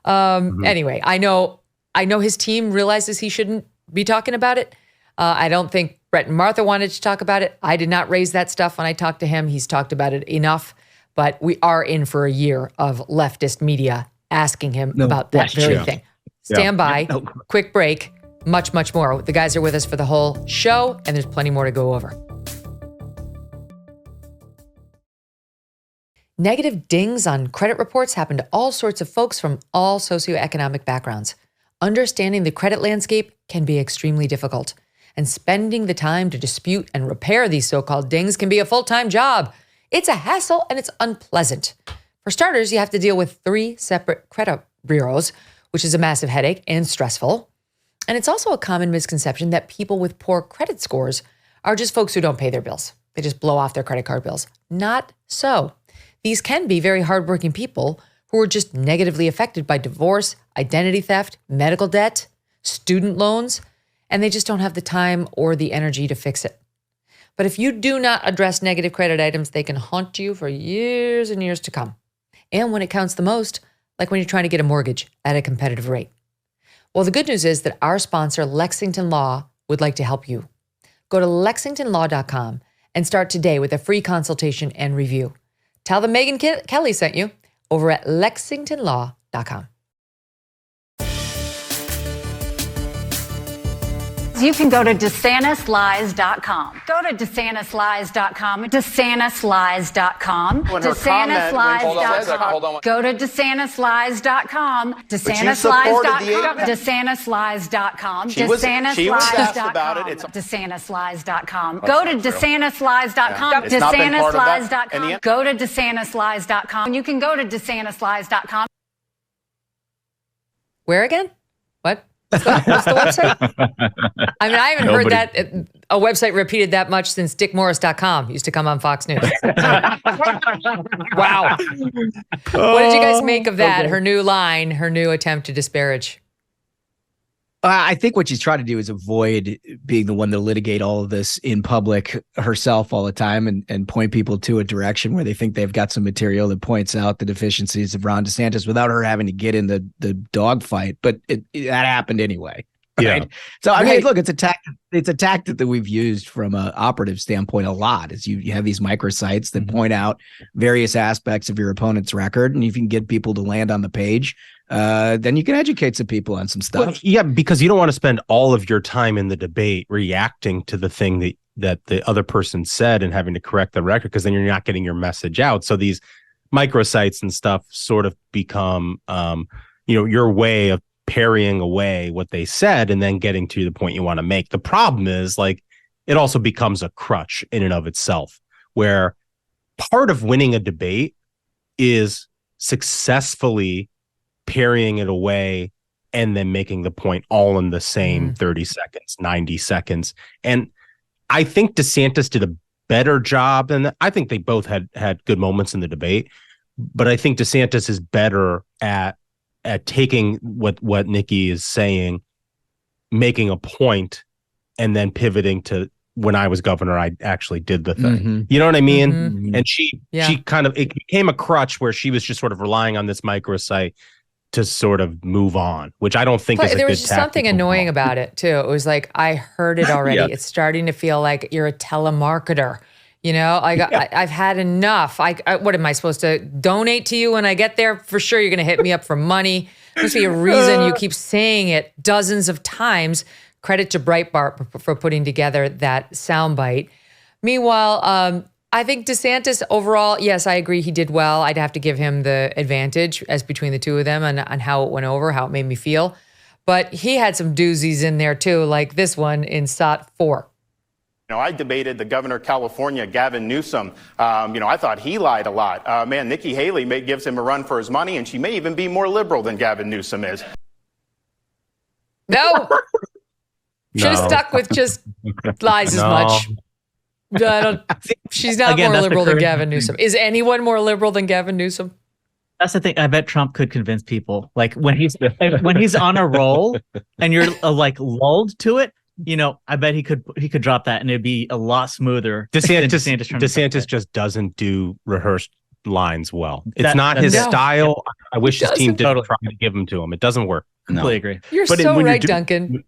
Anyway, I know his team realizes he shouldn't be talking about it. I don't think Brett and Martha wanted to talk about it. I did not raise that stuff when I talked to him. He's talked about it enough. But we are in for a year of leftist media asking him about that very thing. Stand by. Quick break. Much, much more. The guys are with us for the whole show, and there's plenty more to go over. Negative dings on credit reports happen to all sorts of folks from all socioeconomic backgrounds. Understanding the credit landscape can be extremely difficult, and spending the time to dispute and repair these so-called dings can be a full-time job. It's a hassle and it's unpleasant. For starters, you have to deal with 3 separate credit bureaus, which is a massive headache and stressful. And it's also a common misconception that people with poor credit scores are just folks who don't pay their bills. They just blow off their credit card bills. Not so. These can be very hardworking people who are just negatively affected by divorce, identity theft, medical debt, student loans, and they just don't have the time or the energy to fix it. But if you do not address negative credit items, they can haunt you for years and years to come. And when it counts the most, like when you're trying to get a mortgage at a competitive rate. Well, the good news is that our sponsor, Lexington Law, would like to help you. Go to lexingtonlaw.com and start today with a free consultation and review. Tell them Megyn Kelly sent you over at lexingtonlaw.com.
You can go to DeSantisLies.com. Go to DeSantisLies.com. DeSantisLies.com. DeSantisLies.com. Go to DeSantisLies.com. DeSantisLies.com. DeSantisLies.com. DeSantisLies.com. DeSantisLies.com. Go to DeSantisLies.com. DeSantisLies.com. Go to DeSantisLies.com. You can go to DeSantisLies.com.
Where again? What? What's the website? I mean, I haven't heard that a website repeated that much since dickmorris.com used to come on Fox News. Wow. What did you guys make of that? Okay. Her new line, her new attempt to disparage.
I think what she's trying to do is avoid being the one to litigate all of this in public herself all the time and point people to a direction where they think they've got some material that points out the deficiencies of Ron DeSantis without her having to get in the dogfight. But that happened anyway. Right? Yeah. So, I mean, look, it's a tactic that we've used from an operative standpoint a lot. Is you have these microsites that point out various aspects of your opponent's record, and if you can get people to land on the page, then you can educate some people on some stuff.
Well, yeah, because you don't want to spend all of your time in the debate reacting to the thing that the other person said and having to correct the record, because then you're not getting your message out. So these microsites and stuff sort of become, your way of parrying away what they said and then getting to the point you want to make. The problem is, like, it also becomes a crutch in and of itself, where part of winning a debate is successfully parrying it away and then making the point all in the same 30 seconds, 90 seconds. And I think DeSantis did a better job, and I think they both had good moments in the debate, but I think DeSantis is better at taking what Nikki is saying, making a point, and then pivoting to, when I was governor, I actually did the thing. Mm-hmm. You know what I mean? Mm-hmm. And she kind of, it became a crutch where she was just sort of relying on this microsite to sort of move on, which I don't think is a good tactic.
There was just something annoying about it too. It was like, I heard it already. It's starting to feel like you're a telemarketer. You know, I've had enough. What am I supposed to donate to you when I get there? For sure, you're going to hit me up for money. There must be a reason you keep saying it dozens of times. Credit to Breitbart for putting together that soundbite. Meanwhile, I think DeSantis overall, yes, I agree he did well. I'd have to give him the advantage as between the two of them and how it went over, how it made me feel. But he had some doozies in there too, like this one in SOT 4.
I debated the governor of California, Gavin Newsom. I thought he lied a lot. Nikki Haley gives him a run for his money, and she may even be more liberal than Gavin Newsom is.
No. Should have stuck with just lies as much. She's not more liberal than Gavin Newsom. Is anyone more liberal than Gavin Newsom?
That's the thing. I bet Trump could convince people. Like when he's on a roll and you're lulled to it. I bet he could drop that and it'd be a lot smoother.
DeSantis just doesn't do rehearsed lines well. It's not his style. I wish his team didn't try to give them to him. It doesn't work.
Completely agree.
You're so right, Duncan.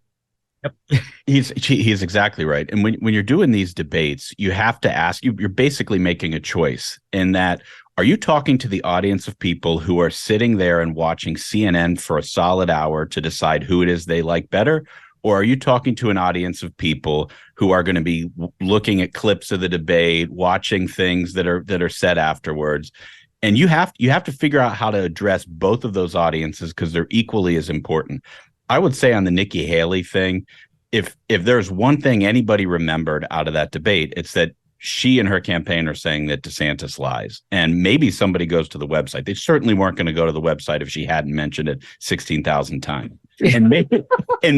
Yep. He's exactly right. And when you're doing these debates, you have to ask, you're basically making a choice in that, are you talking to the audience of people who are sitting there and watching CNN for a solid hour to decide who it is they like better? Or are you talking to an audience of people who are going to be looking at clips of the debate, watching things that are said afterwards? And you have to figure out how to address both of those audiences because they're equally as important. I would say on the Nikki Haley thing, if there's one thing anybody remembered out of that debate, it's that she and her campaign are saying that DeSantis lies. And maybe somebody goes to the website. They certainly weren't going to go to the website if she hadn't mentioned it 16,000 times. And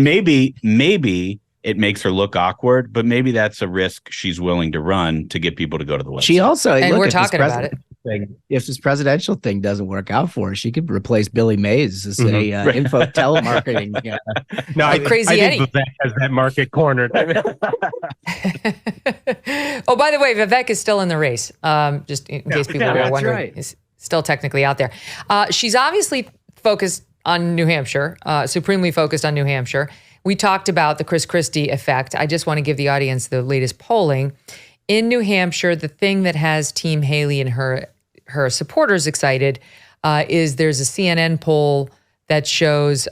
maybe it makes her look awkward, but maybe that's a risk she's willing to run to get people to go to the website.
She also,
and we're talking about it.
If this presidential thing doesn't work out for her, she could replace Billy Mays as a info telemarketing.
No, I
Crazy
think
Eddie
Vivek has that market cornered.
Oh, by the way, Vivek is still in the race. Just in case people were wondering,
right.
he's still technically out there. She's obviously focused on New Hampshire, supremely focused on New Hampshire. We talked about the Christie effect. I just want to give the audience the latest polling. In New Hampshire, the thing that has Team Haley and her supporters excited is there's a CNN poll that shows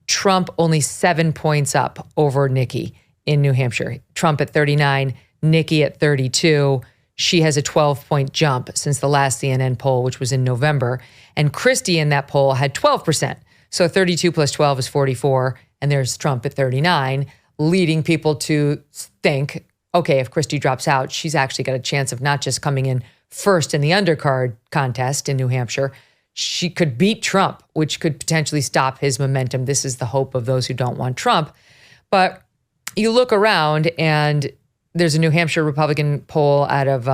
Trump only 7 points up over Nikki in New Hampshire. Trump at 39, Nikki at 32. She has a 12-point jump since the last CNN poll, which was in November. And Christie in that poll had 12%. So 32 plus 12 is 44. And there's Trump at 39, leading people to think, okay, if Christie drops out, she's actually got a chance of not just coming in first in the undercard contest in New Hampshire. She could beat Trump, which could potentially stop his momentum. This is the hope of those who don't want Trump. But you look around and there's a New Hampshire Republican poll out of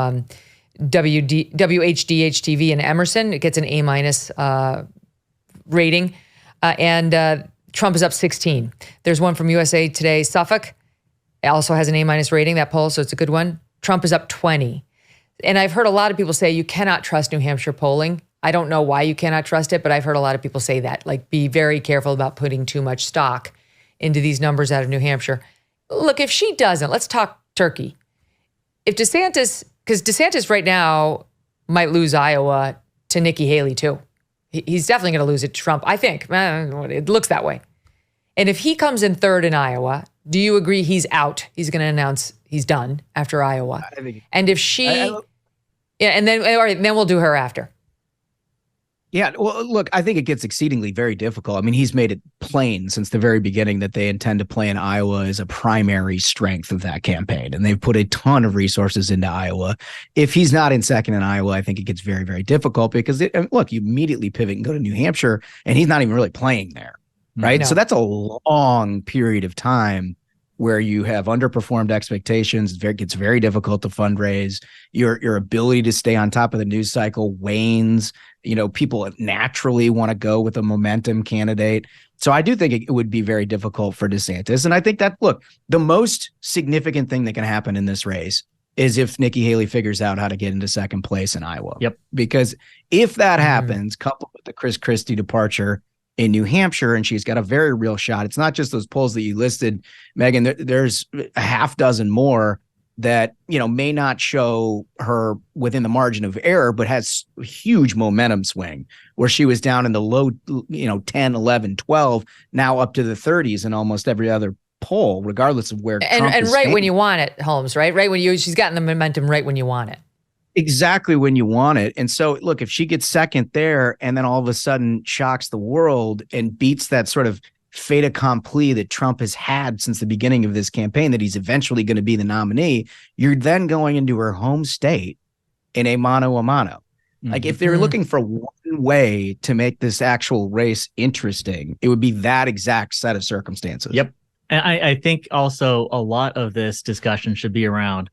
WHDH-TV in Emerson. It gets an A- rating. And Trump is up 16. There's one from USA Today, Suffolk. It also has an A- rating, that poll, so it's a good one. Trump is up 20. And I've heard a lot of people say you cannot trust New Hampshire polling. I don't know why you cannot trust it, but I've heard a lot of people say that. Like, be very careful about putting too much stock into these numbers out of New Hampshire. Look, if she doesn't, let's talk turkey. If DeSantis, because DeSantis right now might lose Iowa to Nikki Haley too. He's definitely going to lose it to Trump, I think. It looks that way. And if he comes in third in Iowa, do you agree he's out? He's going to announce he's done after Iowa. And if she, and then we'll do her after.
Yeah, well, look, I think it gets exceedingly very difficult. I mean, he's made it plain since the very beginning that they intend to play in Iowa as a primary strength of that campaign. And they've put a ton of resources into Iowa. If he's not in second in Iowa, I think it gets very, very difficult because, look, you immediately pivot and go to New Hampshire, and he's not even really playing there, right? No. So that's a long period of time where you have underperformed expectations. It gets very difficult to fundraise. Your ability to stay on top of the news cycle wanes. People naturally want to go with a momentum candidate. So I do think it would be very difficult for DeSantis. And I think that, look, the most significant thing that can happen in this race is if Nikki Haley figures out how to get into second place in Iowa.
Yep.
Because if that happens, coupled with the Christie departure in New Hampshire, and she's got a very real shot. It's not just those polls that you listed, Megyn. There's a half dozen more that, may not show her within the margin of error, but has a huge momentum swing where she was down in the low, 10, 11, 12, now up to the 30s in almost every other poll, regardless of where Trump is
right when you want it, Holmes, right? Right when she's gotten the momentum right when you want it.
Exactly when you want it. And so, look, if she gets second there and then all of a sudden shocks the world and beats that sort of fait accompli that Trump has had since the beginning of this campaign, that he's eventually going to be the nominee, you're then going into her home state in a mano a mano. Like, if they were looking for one way to make this actual race interesting, it would be that exact set of circumstances.
Yep. And I think also a lot of this discussion should be around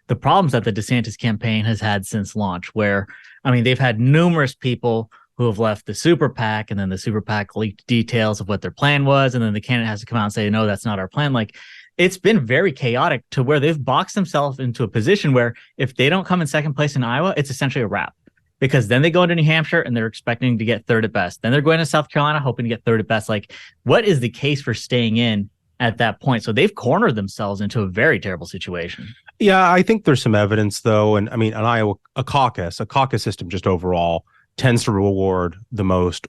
the problems that the DeSantis campaign has had since launch, where, they've had numerous people who have left the super PAC, and then the super PAC leaked details of what their plan was. And then the candidate has to come out and say, no, that's not our plan. Like, it's been very chaotic to where they've boxed themselves into a position where if they don't come in second place in Iowa, it's essentially a wrap, because then they go into New Hampshire and they're expecting to get third at best. Then they're going to South Carolina, hoping to get third at best. Like, what is the case for staying in at that point? So they've cornered themselves into a very terrible situation.
Yeah, I think there's some evidence, though. And an Iowa, a caucus system just overall tends to reward the most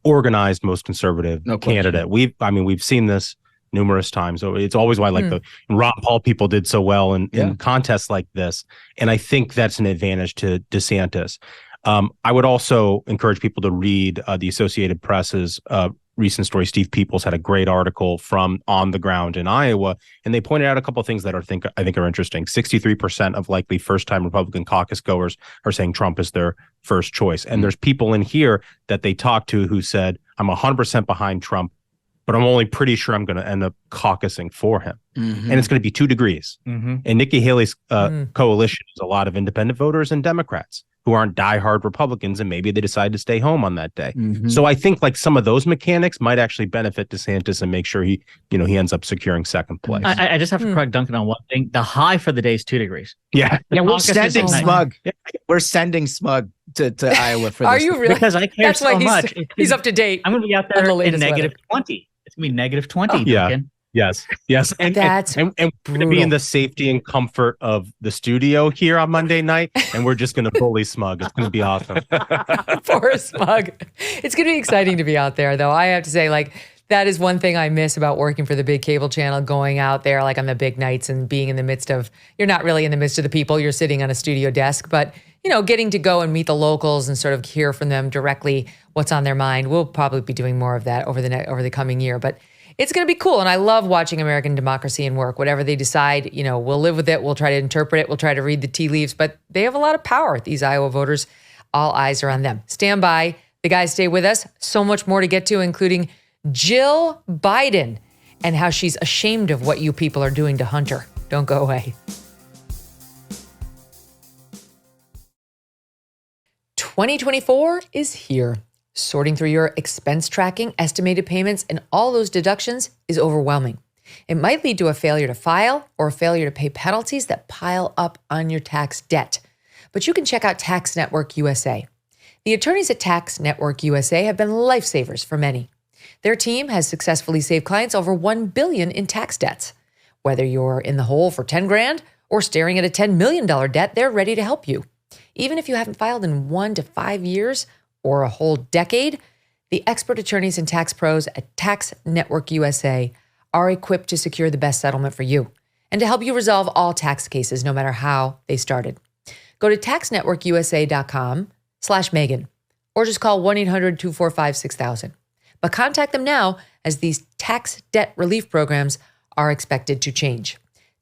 organized, most conservative candidate. We've seen this numerous times. So it's always why the Ron Paul people did so well in contests like this. And I think that's an advantage to DeSantis. I would also encourage people to read the Associated Press's recent story. Steve Peoples had a great article from on the ground in Iowa, and they pointed out a couple of things that I think are interesting. 63% of likely first-time Republican caucus goers are saying Trump is their first choice. And there's people in here that they talked to who said, I'm 100% behind Trump, but I'm only pretty sure I'm going to end up caucusing for him. And it's going to be 2 degrees. And Nikki Haley's coalition is a lot of independent voters and Democrats who aren't diehard Republicans, and maybe they decide to stay home on that day. So I think like some of those mechanics might actually benefit DeSantis and make sure he ends up securing second place.
I just have to correct Duncan on one thing. The high for the day is 2 degrees.
Yeah, we're sending Smug. We're sending Smug to Iowa for this.
Are you really?
Because I care
That's
so
why
much.
He's up to date.
I'm going to be out there in negative 20. It's going to be negative 20, Duncan.
Yes. And
That's
we're going to be in the safety and comfort of the studio here on Monday night, and we're just going to bully Smug. It's going to be awesome.
Poor Smug. It's going to be exciting to be out there, though. I have to say, like, that is one thing I miss about working for the big cable channel, going out there like on the big nights and being in the midst of, you're not really in the midst of the people, you're sitting on a studio desk, but getting to go and meet the locals and sort of hear from them directly what's on their mind. We'll probably be doing more of that over the coming year, but it's going to be cool. And I love watching American democracy and work. Whatever they decide, we'll live with it. We'll try to interpret it. We'll try to read the tea leaves. But they have a lot of power, these Iowa voters. All eyes are on them. Stand by. The guys stay with us. So much more to get to, including Jill Biden and how she's ashamed of what you people are doing to Hunter. Don't go away. 2024 is here. Sorting through your expense tracking, estimated payments, and all those deductions is overwhelming. It might lead to a failure to file or a failure to pay penalties that pile up on your tax debt. But you can check out Tax Network USA. The attorneys at Tax Network USA have been lifesavers for many. Their team has successfully saved clients over $1 billion in tax debts. Whether you're in the hole for $10,000 or staring at a $10 million debt, they're ready to help you. Even if you haven't filed in 1 to 5 years, or a whole decade, the expert attorneys and tax pros at Tax Network USA are equipped to secure the best settlement for you and to help you resolve all tax cases, no matter how they started. Go to taxnetworkusa.com/Megyn or just call 1-800-245-6000. But contact them now, as these tax debt relief programs are expected to change.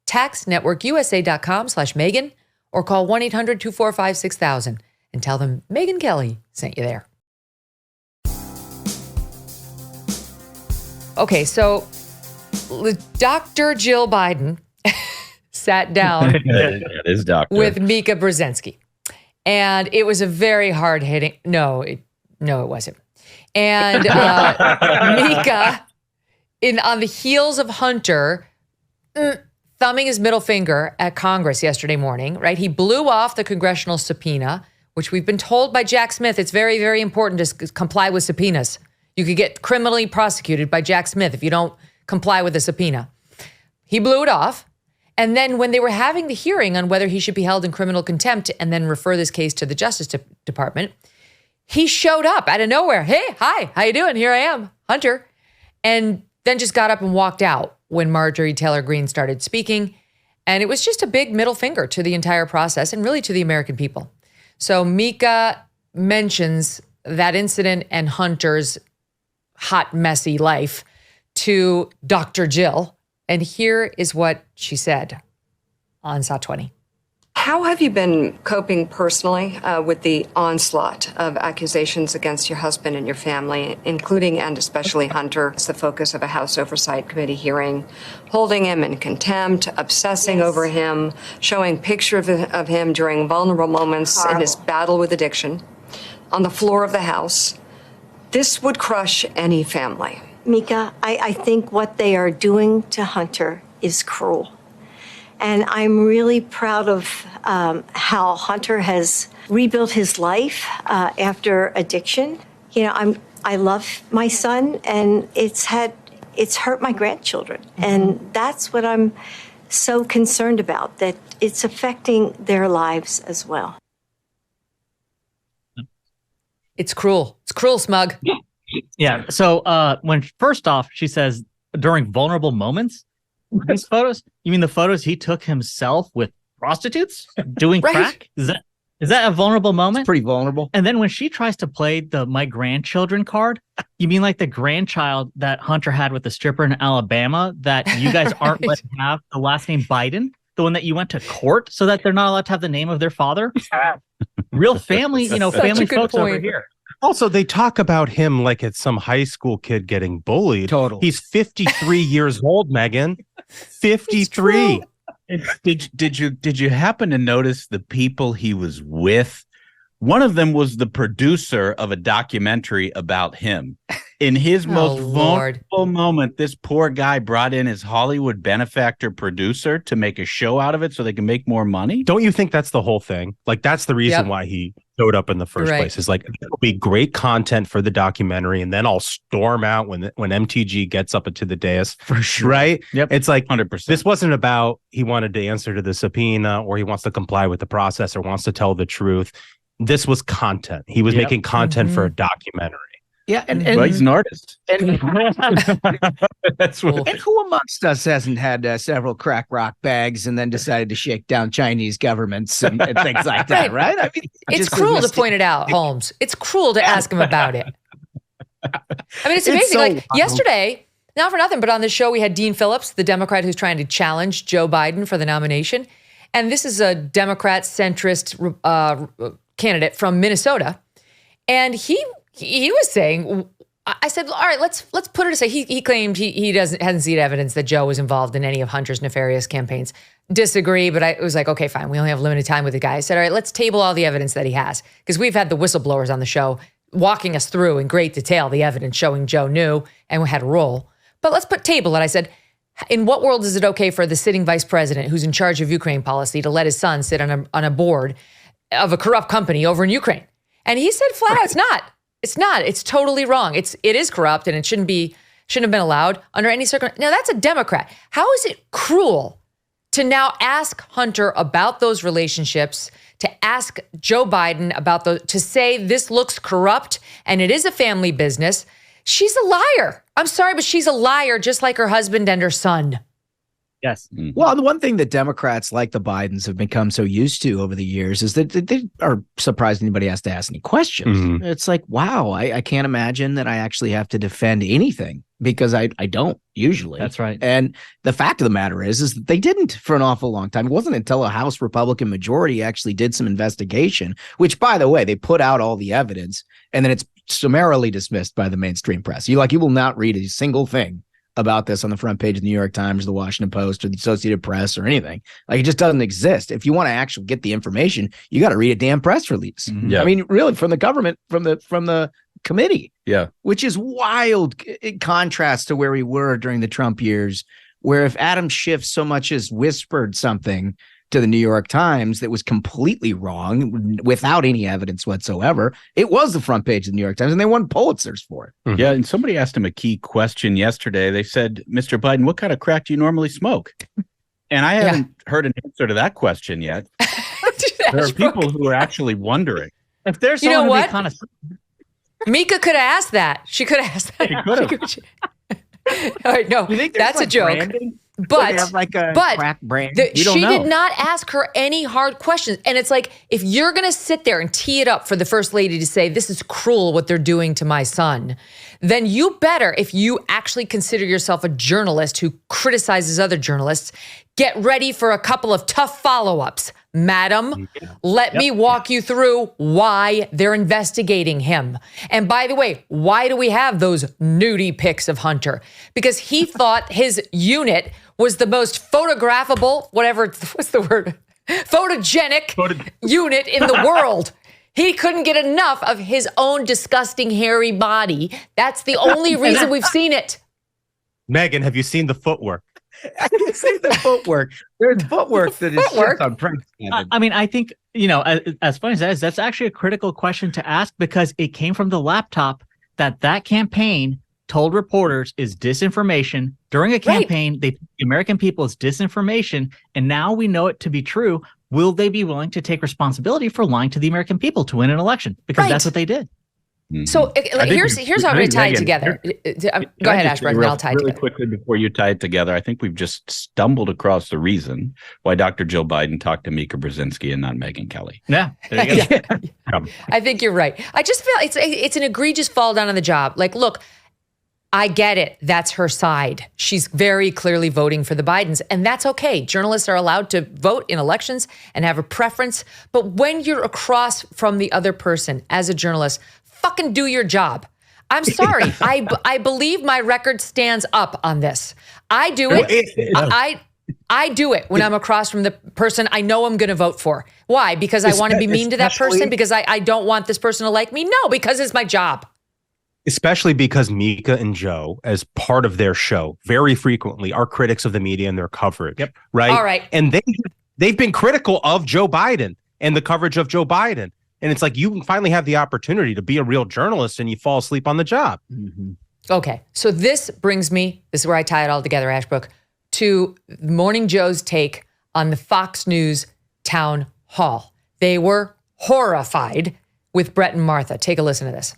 taxnetworkusa.com/Megyn or call 1-800-245-6000. and tell them Megyn Kelly sent you there. Okay, so Dr. Jill Biden sat down with Mika Brzezinski. And it was a very hard-hitting... No, it wasn't. And Mika, on the heels of Hunter... thumbing his middle finger at Congress yesterday morning, right? He blew off the congressional subpoena, which we've been told by Jack Smith, it's very, very important to comply with subpoenas. You could get criminally prosecuted by Jack Smith if you don't comply with a subpoena. He blew it off. And then when they were having the hearing on whether he should be held in criminal contempt and then refer this case to the Justice Department, he showed up out of nowhere. Hey, hi, how you doing? Here I am, Hunter. And then just got up and walked out when Marjorie Taylor Greene started speaking. And it was just a big middle finger to the entire process and really to the American people. So Mika mentions that incident and Hunter's hot, messy life to Dr. Jill. And here is what she said on SOT 20.
How have you been coping personally with the onslaught of accusations against your husband and your family, including and especially Hunter? It's the focus of a House Oversight Committee hearing, holding him in contempt, obsessing over him, showing pictures of him during vulnerable moments in his battle with addiction on the floor of the House. This would crush any family.
Mika, I think what they are doing to Hunter is cruel. And I'm really proud of how Hunter has rebuilt his life after addiction. I love my son, and it's hurt my grandchildren. Mm-hmm. And that's what I'm so concerned about, that it's affecting their lives as well.
It's cruel. It's cruel, Smug.
Yeah. So when first off, she says during vulnerable moments, these photos, you mean the photos he took himself with prostitutes doing
right.
crack? Is that Is that a vulnerable moment?
It's pretty vulnerable.
And then when she tries to play the my grandchildren card, you mean like the grandchild that Hunter had with the stripper in Alabama that you guys aren't letting have the last name Biden? The one that you went to court so that they're not allowed to have the name of their father? Real family, family folks over here.
Also, they talk about him like it's some high school kid getting bullied.
Total.
He's 53 years old, Megyn. 53.
Did you happen to notice the people he was with? One of them was the producer of a documentary about him. In his most vulnerable moment, this poor guy brought in his Hollywood benefactor producer to make a show out of it so they can make more money.
Don't you think that's the whole thing? Like, that's the reason why he showed up in the first place. Is like, it'll be great content for the documentary, and then I'll storm out when MTG gets up into the dais.
For sure.
Right?
Yep.
It's like
100%.
This wasn't about he wanted to answer to the subpoena or he wants to comply with the process or wants to tell the truth. This was content. He was making content for a documentary.
Yeah, and
well, he's an artist.
And,
That's what.
and who amongst us hasn't had several crack rock bags and then decided to shake down Chinese governments and things like that, right? I mean,
it's cruel to point it out, Holmes. It's cruel to ask him about it. I mean, it's amazing.
so
like
wild.
yesterday, not for nothing, but on the show we had Dean Phillips, the Democrat who's trying to challenge Joe Biden for the nomination. And this is a Democrat centrist candidate from Minnesota. And he was saying, I said, all right, let's put it aside. He claimed he hasn't seen evidence that Joe was involved in any of Hunter's nefarious campaigns. Disagree, but I was like, okay, fine. We only have limited time with the guy. I said, all right, let's table all the evidence that he has. Because we've had the whistleblowers on the show walking us through in great detail the evidence showing Joe knew and had a role. But let's table it. I said, in what world is it okay for the sitting vice president who's in charge of Ukraine policy to let his son sit on a board of a corrupt company over in Ukraine? And he said flat out, it's not. It's not. It's totally wrong. It is corrupt and it shouldn't have been allowed under any circumstance. Now, that's a Democrat. How is it cruel to now ask Hunter about those relationships, to ask Joe Biden about to say this looks corrupt and it is a family business? She's a liar. I'm sorry, but she's a liar just like her husband and her son.
Yes.
Well, the one thing that Democrats like the Bidens have become so used to over the years is that they are surprised anybody has to ask any questions.
Mm-hmm.
It's like, wow, I can't imagine that I actually have to defend anything because I don't usually.
That's right.
And the fact of the matter is that they didn't for an awful long time. It wasn't until a House Republican majority actually did some investigation, which, by the way, they put out all the evidence and then it's summarily dismissed by the mainstream press. You will not read a single thing about this on the front page of the New York Times, the Washington Post, or the Associated Press, or anything. Like, it just doesn't exist. If you want to actually get the information, you got to read a damn press release.
Mm-hmm. Yeah.
I mean, really, from the government, from the committee.
Yeah.
Which is wild in contrast to where we were during the Trump years, where if Adam Schiff so much as whispered something to the New York Times that was completely wrong without any evidence whatsoever, it was the front page of the New York Times and they won Pulitzers for it.
Mm-hmm. Yeah. And somebody asked him a key question yesterday. They said, Mr. Biden, what kind of crack do you normally smoke? And I haven't heard an answer to that question yet. There are people who are actually wondering.
If there's
you know what?
Mika
could have asked that. She could have asked that.
She could have.
All right, no, that's a joke.
Branding?
But,
like a
but
crack brand.
She did not ask her any hard questions. And it's like, if you're going to sit there and tee it up for the first lady to say, this is cruel what they're doing to my son, then you better, if you actually consider yourself a journalist who criticizes other journalists, get ready for a couple of tough follow-ups. Madam, let me walk you through why they're investigating him. And by the way, why do we have those nudie pics of Hunter? Because he thought his unit was the most photographable, what's the word? Photogenic unit in the world. He couldn't get enough of his own disgusting hairy body. That's the only reason we've seen it.
Megyn, have you seen the footwork?
I can see the footwork. There's footwork that is just unprecedented.
I mean, I think, as funny as that is, that's actually a critical question to ask because it came from the laptop that campaign told reporters is disinformation. During a campaign, they the American people is disinformation, and now we know it to be true. Will they be willing to take responsibility for lying to the American people to win an election? Because that's what they did.
So here's how I'm going to tie it together. Go ahead, Ashbrook, and I'll tie it
really
together.
quickly before you tie it together. I think we've just stumbled across the reason why Dr. Jill Biden talked to Mika Brzezinski and not Megyn Kelly.
Yeah, there you go.
I think you're right. I just feel it's an egregious fall down on the job. Like, look, I get it. That's her side. She's very clearly voting for the Bidens, and that's okay. Journalists are allowed to vote in elections and have a preference. But when you're across from the other person as a journalist, fucking do your job. I'm sorry. I believe my record stands up on this. I do it. I do it when I'm across from the person I know I'm going to vote for. Why? Because I want to be mean to that person? Because I don't want this person to like me? No, because it's my job.
Especially because Mika and Joe, as part of their show, very frequently are critics of the media and their coverage.
Yep.
Right.
All right.
And they've been critical of Joe Biden and the coverage of Joe Biden. And it's like you finally have the opportunity to be a real journalist and you fall asleep on the job.
Mm-hmm.
Okay. So this brings me, this is where I tie it all together, Ashbrook, to Morning Joe's take on the Fox News town hall. They were horrified with Brett and Martha. Take a listen to this.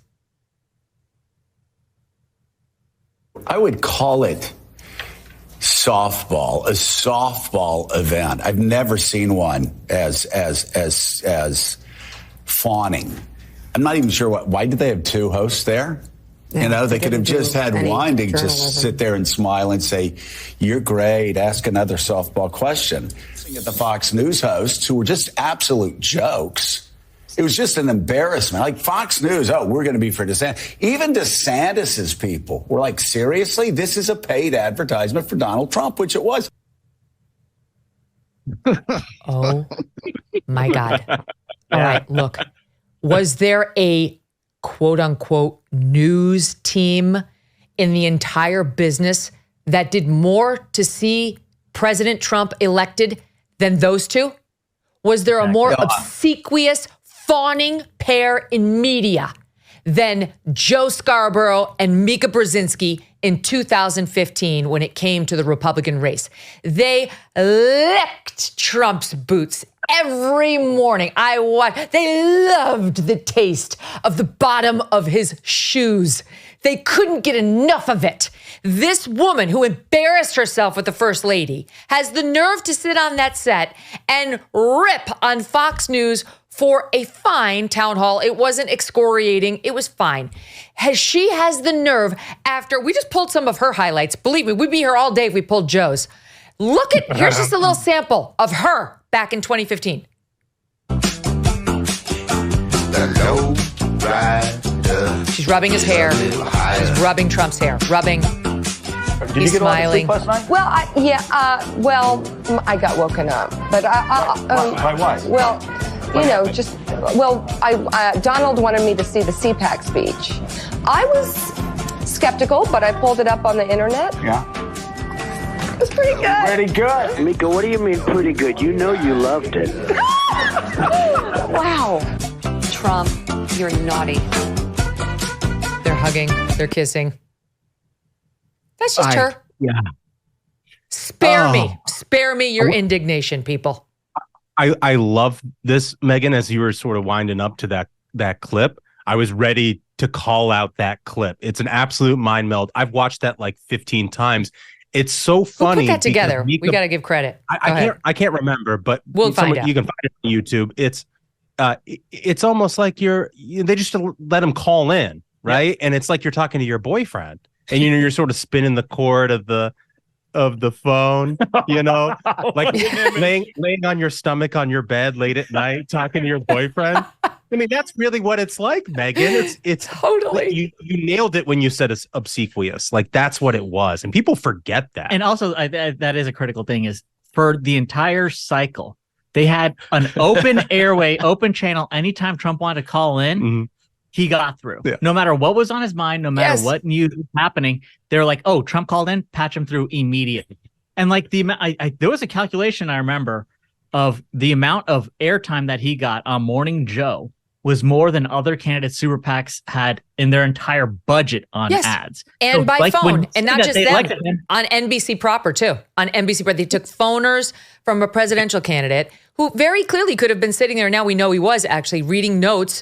I would call it softball, a softball event. I've never seen one as fawning. I'm not even sure why did they have two hosts there?
Yeah,
they could have just had one to just sit there and smile and say, "You're great. Ask another softball question." At the Fox News hosts who were just absolute jokes. It was just an embarrassment. Like Fox News, we're going to be for DeSantis. Even DeSantis's people were like, seriously, this is a paid advertisement for Donald Trump, which it was.
Oh my God. All right, look, was there a quote unquote news team in the entire business that did more to see President Trump elected than those two? Was there a more obsequious, fawning pair in media than Joe Scarborough and Mika Brzezinski in 2015 when it came to the Republican race? They licked Trump's boots every morning. They loved the taste of the bottom of his shoes. They couldn't get enough of it. This woman who embarrassed herself with the First Lady has the nerve to sit on that set and rip on Fox News for a fine town hall. It wasn't excoriating. It was fine. She has the nerve after we just pulled some of her highlights. Believe me, we'd be here all day if we pulled Joe's. Here's just a little sample of her back in 2015. She's rubbing his hair. She's rubbing Trump's hair. Rubbing. He's smiling.
Well, I got woken up, but
Why?
Well, Donald wanted me to see the CPAC speech. I was skeptical, but I pulled it up on the internet.
Yeah.
It was pretty good.
Pretty good. Mika, what do you mean pretty good? You know you loved it.
Wow.
Trump, you're naughty.
They're hugging. They're kissing. That's just her.
Yeah.
Spare me your indignation, people.
I love this, Megyn, as you were sort of winding up to that clip. I was ready to call out that clip. It's an absolute mind meld. I've watched that like 15 times. It's so funny.
Who put that together? We got to give credit.
I can't remember, but
we'll find out.
You can find it on YouTube. It's almost like they just let him call in, right? Yeah. And it's like you're talking to your boyfriend, and you're sort of spinning the cord of the phone, like laying on your stomach on your bed late at night, talking to your boyfriend. I mean, that's really what it's like, Megyn. It's
totally.
You nailed it when you said it's obsequious. Like that's what it was, and people forget that.
And also, that is a critical thing. Is for the entire cycle, they had an open airway, open channel. Anytime Trump wanted to call in, he got through. Yeah. No matter what was on his mind, no matter what news was happening, they're like, "Oh, Trump called in, patch him through immediately." And like there was a calculation I remember of the amount of airtime that he got on Morning Joe was more than other candidates super PACs had in their entire budget on ads.
And so by phone. And not just them, on NBC proper too. On NBC proper. They took phoners from a presidential candidate who very clearly could have been sitting there. Now we know he was actually reading notes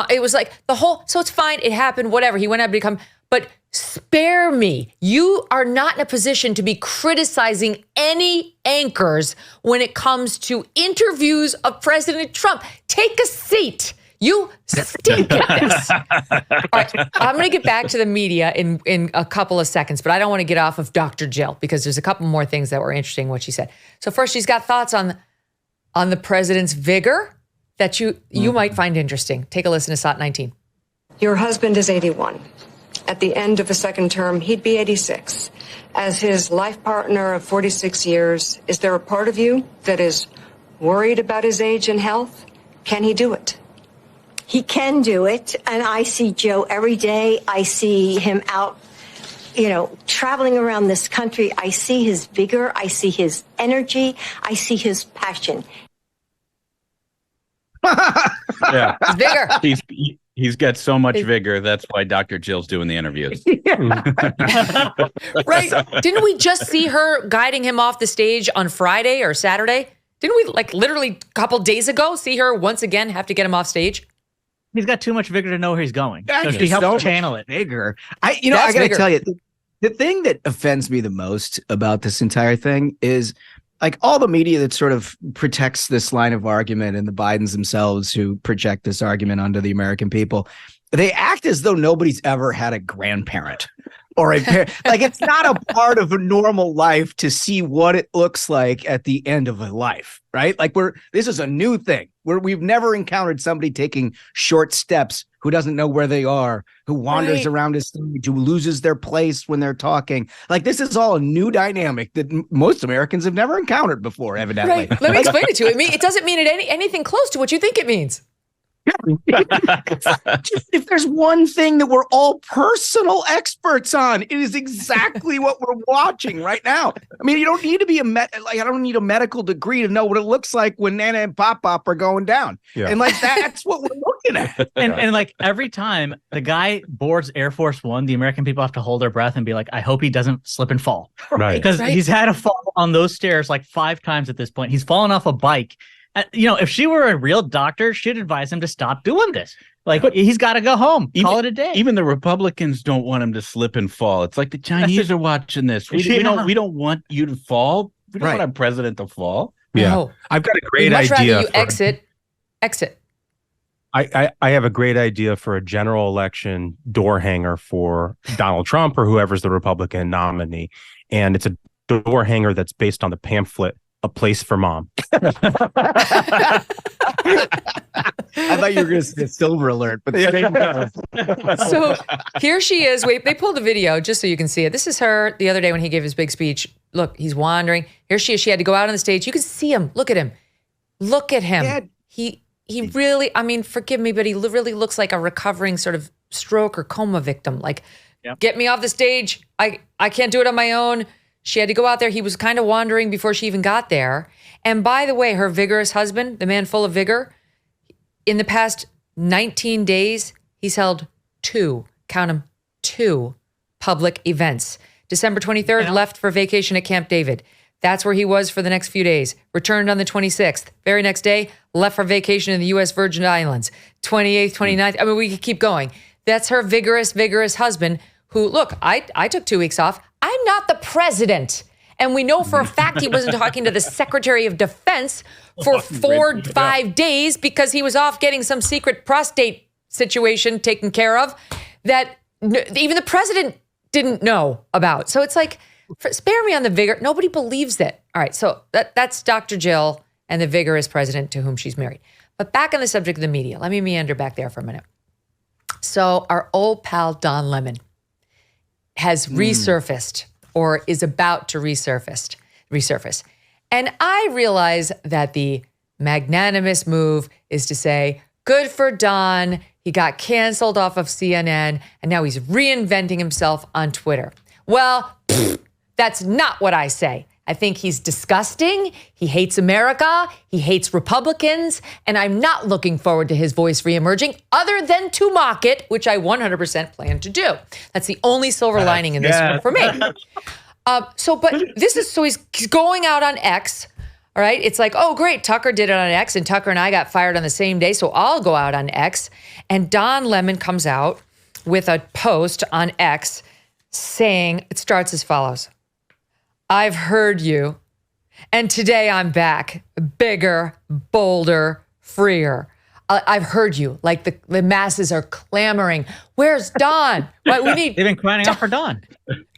it was like the whole, so it's fine. It happened, whatever. He went out to become, but spare me. You are not in a position to be criticizing any anchors when it comes to interviews of President Trump. Take a seat. You stink at this. All right, I'm going to get back to the media in a couple of seconds, but I don't want to get off of Dr. Jill because there's a couple more things that were interesting what she said. So first, she's got thoughts on the president's vigor that you might find interesting. Take a listen to SOT 19.
Your husband is 81. At the end of a second term, he'd be 86. As his life partner of 46 years, is there a part of you that is worried about his age and health? Can he do it?
He can do it. And I see Joe every day. I see him out, traveling around this country. I see his vigor. I see his energy. I see his passion.
Yeah.
His vigor.
He's got so much vigor. That's why Dr. Jill's doing the interviews.
Right. Didn't we just see her guiding him off the stage on Friday or Saturday? Didn't we literally a couple days ago see her once again have to get him off stage?
He's got too much vigor to know where he's going.
That
So
is
she helps
so
channel
much
it.
Vigor. I got to tell you, the thing that offends me the most about this entire thing is all the media that sort of protects this line of argument and the Bidens themselves who project this argument onto the American people, they act as though nobody's ever had a grandparent or a parent. It's not a part of a normal life to see what it looks like at the end of a life, right? This is a new thing where we've never encountered somebody taking short steps who doesn't know where they are, who wanders around his stage, who loses their place when they're talking. This is all a new dynamic that most Americans have never encountered before, evidently.
Right. Let me explain it to you. It doesn't mean anything close to what you think it means.
If there's one thing that we're all personal experts on, it is exactly what we're watching right now. You don't need to be I don't need a medical degree to know what it looks like when Nana and Pop are going down. Yeah. And that's what we're looking at.
And every time the guy boards Air Force One, the American people have to hold their breath and be like, I hope he doesn't slip and fall.
Right.
Because he's had a fall on those stairs 5 times at this point. He's fallen off a bike. If she were a real doctor, she'd advise him to stop doing this. He's got to go home. Call it a day.
Even the Republicans don't want him to slip and fall. It's like the Chinese are watching this. We don't want you to fall. We don't want our president to fall.
Yeah.
No.
I've got a great
much
idea.
Rather you exit.
I have a great idea for a general election door hanger for Donald Trump or whoever's the Republican nominee. And it's a door hanger that's based on the pamphlet A Place for Mom.
I thought you were going to say silver alert, but
So here she is. Wait, they pulled a video just so you can see it. This is her the other day when he gave his big speech. Look, he's wandering. Here she is. She had to go out on the stage. You can see him. Look at him. Look at him.
Yeah.
He really, forgive me, but he really looks like a recovering sort of stroke or coma victim. Get me off the stage. I can't do it on my own. She had to go out there. He was kind of wandering before she even got there. And by the way, her vigorous husband, the man full of vigor, in the past 19 days, he's held 2 public events. December 23rd, left for vacation at Camp David. That's where he was for the next few days. Returned on the 26th. Very next day, left for vacation in the U.S. Virgin Islands. 28th, 29th. We could keep going. That's her vigorous husband who, look, I took 2 weeks off. I'm not the president. And we know for a fact he wasn't talking to the Secretary of Defense for 4-5 days because he was off getting some secret prostate situation taken care of that even the president didn't know about. So it's spare me on the vigor. Nobody believes it. All right, so that's Dr. Jill and the vigorous president to whom she's married. But back on the subject of the media, let me meander back there for a minute. So our old pal Don Lemon has resurfaced or is about to resurface. And I realize that the magnanimous move is to say, good for Don. He got canceled off of CNN and now he's reinventing himself on Twitter. Well, that's not what I say. I think he's disgusting. He hates America. He hates Republicans. And I'm not looking forward to his voice reemerging other than to mock it, which I 100% plan to do. That's the only silver lining in this one for me. So he's going out on X All right. It's like, oh, great. Tucker did it on X and Tucker and I got fired on the same day. So I'll go out on X. And Don Lemon comes out with a post on X saying, it starts as follows. I've heard you. And today I'm back. Bigger, bolder, freer. I've heard you. Like the masses are clamoring. Where's Don? What we need?
They've been crying out for Don.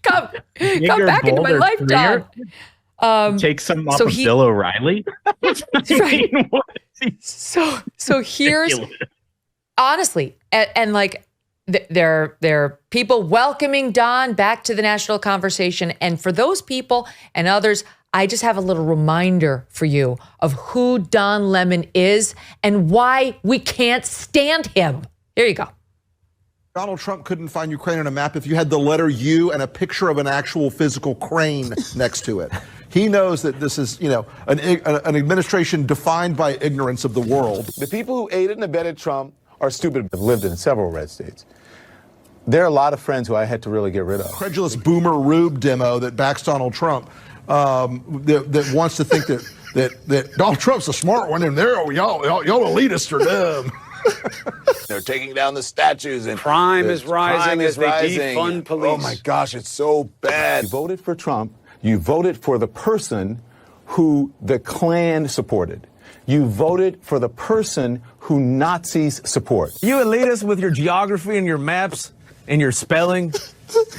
Come back into my life, Don.
Take some off of Bill O'Reilly.
Right. So here's honestly, and like there are people welcoming Don back to the national conversation, and for those people and others, I just have a little reminder for you of who Don Lemon is and why we can't stand him. Here you go.
Donald Trump couldn't find Ukraine on a map if you had the letter U and a picture of an actual physical crane next to it. He knows that this is, an administration defined by ignorance of the world.
The people who aided and abetted Trump are stupid. I've lived in several red states. There are a lot of friends who I had to really get rid of.
Credulous boomer rube demo that backs Donald Trump, that wants to think that Donald Trump's a smart one, and y'all elitists are dumb.
They're taking down the statues, and
Crime is rising as they defund police.
Oh my gosh, it's so bad.
You voted for Trump. You voted for the person who the Klan supported. You voted for the person who Nazis support.
You elitists with your geography and your maps and your spelling,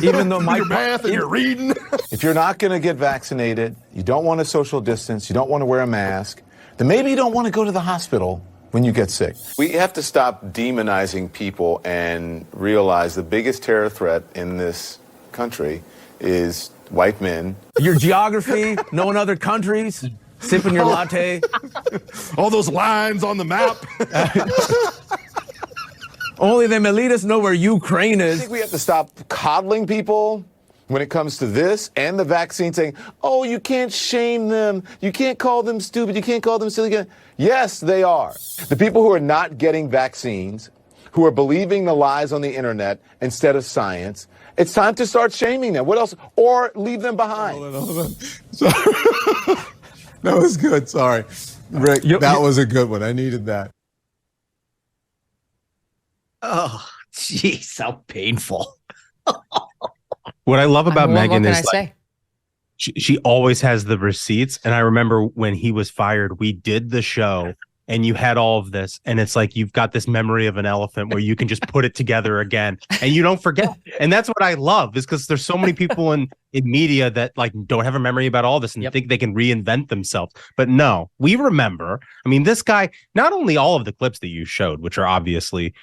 even though
your math and your reading.
If you're not going to get vaccinated, you don't want to social distance, you don't want to wear a mask, then maybe you don't want to go to the hospital when you get sick. We have to stop demonizing people and realize the biggest terror threat in this country is white men.
Your geography, knowing other countries, sipping your latte.
All those lines on the map.
Only them elitists know where Ukraine
I
is.
think we have to stop coddling people when it comes to this and the vaccine, saying, oh, you can't shame them. You can't call them stupid. You can't call them silly. Yes, they are. The people who are not getting vaccines, who are believing the lies on the internet instead of science, it's time to start shaming them. What else? Or leave them behind.
Hold on. That was good. Sorry. Rick, that was a good one. I needed that.
Oh, jeez, how painful.
What I love about Megyn is
like,
she always has the receipts. And I remember when he was fired, we did the show and you had all of this. And it's like you've got this memory of an elephant where you can just put it together again and you don't forget. And that's what I love, is because there's so many people in media that like don't have a memory about all this and think they can reinvent themselves. But no, we remember. I mean, this guy, not only all of the clips that you showed, which are obviously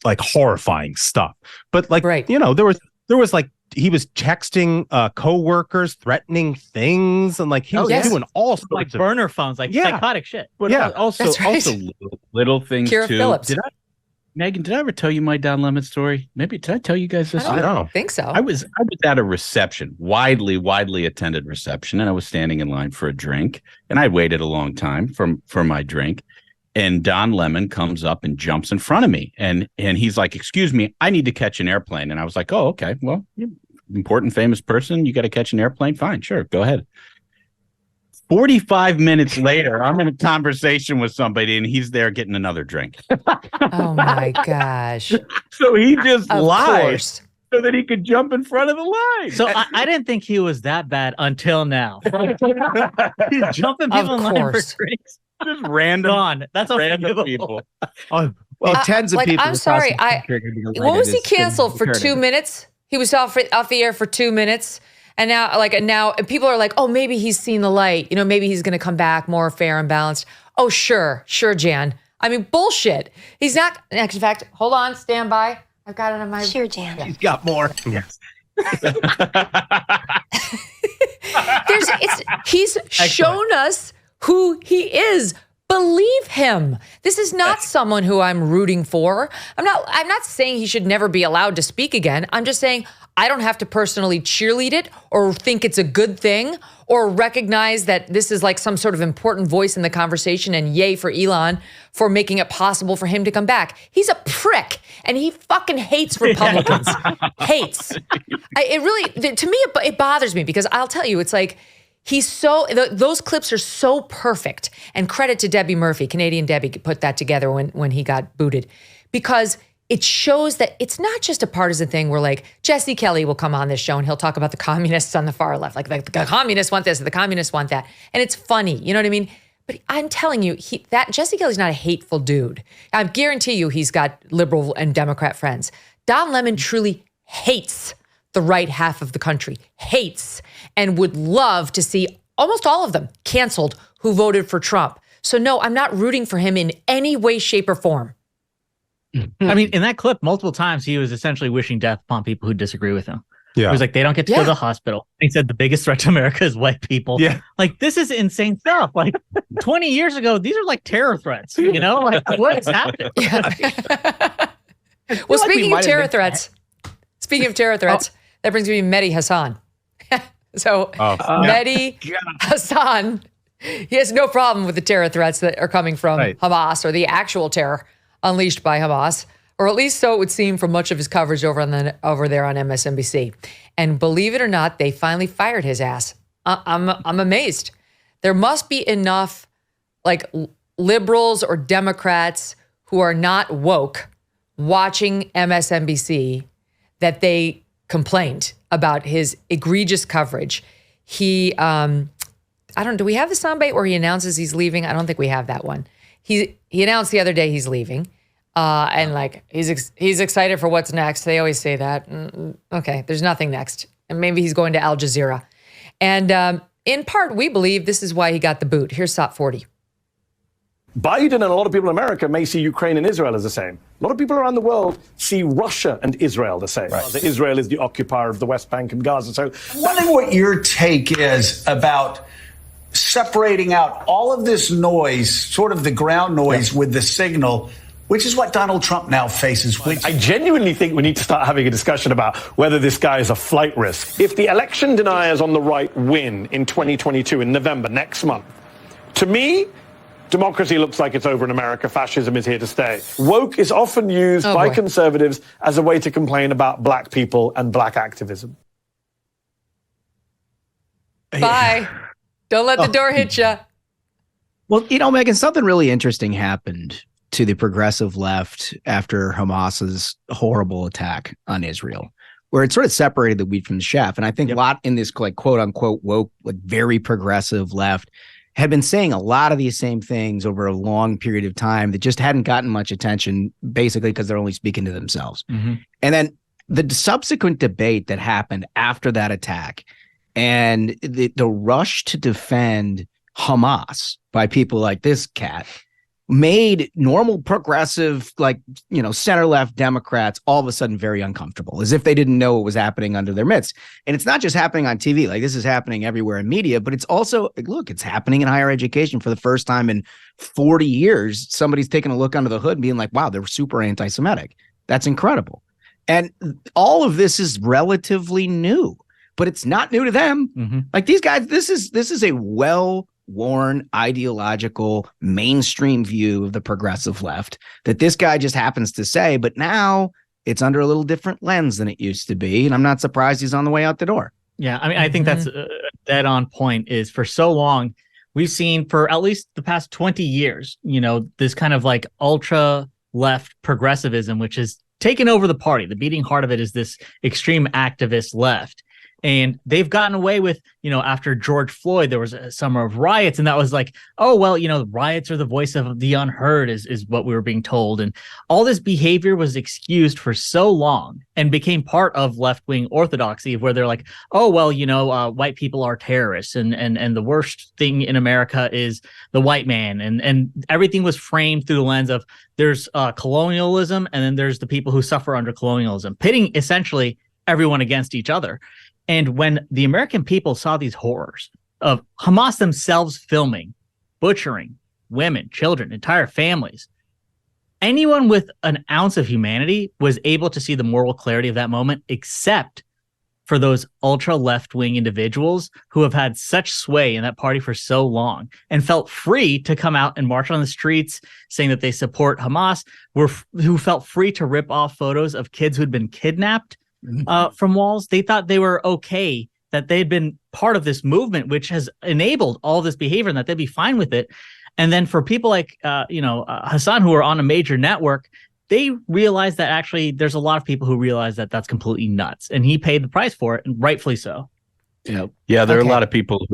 like horrifying stuff, but like, there was like, he was texting co-workers, threatening things, and like he was doing all sorts
like
of
burner phones, like psychotic shit.
But also little things
Kira
too.
Phillips.
Megyn, did I ever tell you my Don Lemon story? Maybe did I tell you guys this?
I don't think so.
I was at a reception, widely attended reception, and I was standing in line for a drink, and I waited a long time for my drink. And Don Lemon comes up and jumps in front of me. And he's like, excuse me, I need to catch an airplane. And I was like, oh, okay. Well, you're an important, famous person. You got to catch an airplane. Fine. Sure. Go ahead. 45 minutes later, I'm in a conversation with somebody and he's there getting another drink.
Oh, my gosh.
So he just lied
course.
so that he could jump in front of the line.
So I didn't think he was that bad until now. He's jumping people in line for drinks.
Just random.
That's
random people.
Well, tens of
like,
people.
I'm sorry. What was he canceled for 2 minutes? He was off the air for 2 minutes. And now people are like, oh, maybe he's seen the light. Maybe he's going to come back more fair and balanced. Oh, sure, Jan. I mean, bullshit. He's not. In fact, hold on, stand by. I've got it on my.
Sure, Jan.
He's got more. Yes.
He's shown us who he is. Believe him. This is not someone who I'm rooting for. I'm not saying he should never be allowed to speak again. I'm just saying I don't have to personally cheerlead it or think it's a good thing or recognize that this is like some sort of important voice in the conversation, and yay for Elon for making it possible for him to come back. He's a prick and he fucking hates Republicans. Hates. To me, it bothers me because I'll tell you, it's like, Those clips are so perfect. And credit to Debbie Murphy, Canadian Debbie, put that together when he got booted, because it shows that it's not just a partisan thing where like Jesse Kelly will come on this show and he'll talk about the communists on the far left. Like the communists want this, the communists want that. And it's funny, you know what I mean? But I'm telling you, that Jesse Kelly's not a hateful dude. I guarantee you he's got liberal and Democrat friends. Don Lemon truly hates the right half of the country, hates, and would love to see almost all of them canceled who voted for Trump. So no, I'm not rooting for him in any way, shape, or form.
I mean, in that clip, multiple times he was essentially wishing death upon people who disagree with him.
Yeah.
He was like, they don't get to go to the hospital. He said the biggest threat to America is white people.
Yeah.
Like, this is insane stuff. Like 20 years ago, these are like terror threats, you know? Like, what is happening?
Yeah. Well, speaking of terror threats, that brings me to Mehdi Hasan. Mehdi Hasan, he has no problem with the terror threats that are coming from Hamas or the actual terror unleashed by Hamas, or at least so it would seem from much of his coverage over there on MSNBC. And believe it or not, they finally fired his ass. I'm amazed. There must be enough like liberals or Democrats who are not woke watching MSNBC that they complained about his egregious coverage. He, do we have the soundbite where he announces he's leaving? I don't think we have that one. He announced the other day he's leaving, and like he's excited for what's next. They always say that. Okay, there's nothing next, and maybe he's going to Al Jazeera. And in part, we believe this is why he got the boot. Here's SOT 40.
Biden and a lot of people in America may see Ukraine and Israel as the same. A lot of people around the world see Russia and Israel the same. Right. Israel is the occupier of the West Bank and Gaza. So
I'm wondering what your take is about separating out all of this noise, sort of the ground noise with the signal, which is what Donald Trump now faces.
I genuinely think we need to start having a discussion about whether this guy is a flight risk. If the election deniers on the right win in 2022 in November, next month, to me, democracy looks like it's over in America. Fascism is here to stay. Woke is often used by conservatives as a way to complain about black people and black activism.
Bye. Don't let the door hit you.
Well, Megyn, something really interesting happened to the progressive left after Hamas's horrible attack on Israel, where it sort of separated the wheat from the chaff. And I think a lot in this like quote unquote woke, like very progressive left had been saying a lot of these same things over a long period of time that just hadn't gotten much attention, basically because they're only speaking to themselves. Mm-hmm. And then the subsequent debate that happened after that attack and the rush to defend Hamas by people like this cat made normal progressive, center left Democrats all of a sudden very uncomfortable, as if they didn't know what was happening under their midst. And it's not just happening on TV. Like, this is happening everywhere in media, but it's also, look, it's happening in higher education for the first time in 40 years. Somebody's taking a look under the hood and being like, wow, they're super anti-Semitic. That's incredible. And all of this is relatively new, but it's not new to them. Mm-hmm. Like, these guys, this is a well-worn ideological mainstream view of the progressive left that this guy just happens to say, but now it's under a little different lens than it used to be. And I'm not surprised he's on the way out the door.
Yeah. I mean, I think that's dead on point. Is for so long, we've seen for at least the past 20 years, this kind of like ultra left progressivism, which has taken over the party. The beating heart of it is this extreme activist left. And they've gotten away with, after George Floyd, there was a summer of riots. And that was like, oh, well, riots are the voice of the unheard is what we were being told. And all this behavior was excused for so long and became part of left-wing orthodoxy, where they're like, oh, well, white people are terrorists. And the worst thing in America is the white man. And everything was framed through the lens of there's colonialism, and then there's the people who suffer under colonialism, pitting essentially everyone against each other. And when the American people saw these horrors of Hamas themselves filming, butchering women, children, entire families, anyone with an ounce of humanity was able to see the moral clarity of that moment, except for those ultra left-wing individuals who have had such sway in that party for so long and felt free to come out and march on the streets saying that they support Hamas, who felt free to rip off photos of kids who'd been kidnapped from walls. They thought they were okay that they'd been part of this movement, which has enabled all this behavior, and that they'd be fine with it. And then for people like, Hasan, who are on a major network, they realize that actually there's a lot of people who realize that that's completely nuts. And he paid the price for it, and rightfully so.
Yeah, there are a lot of people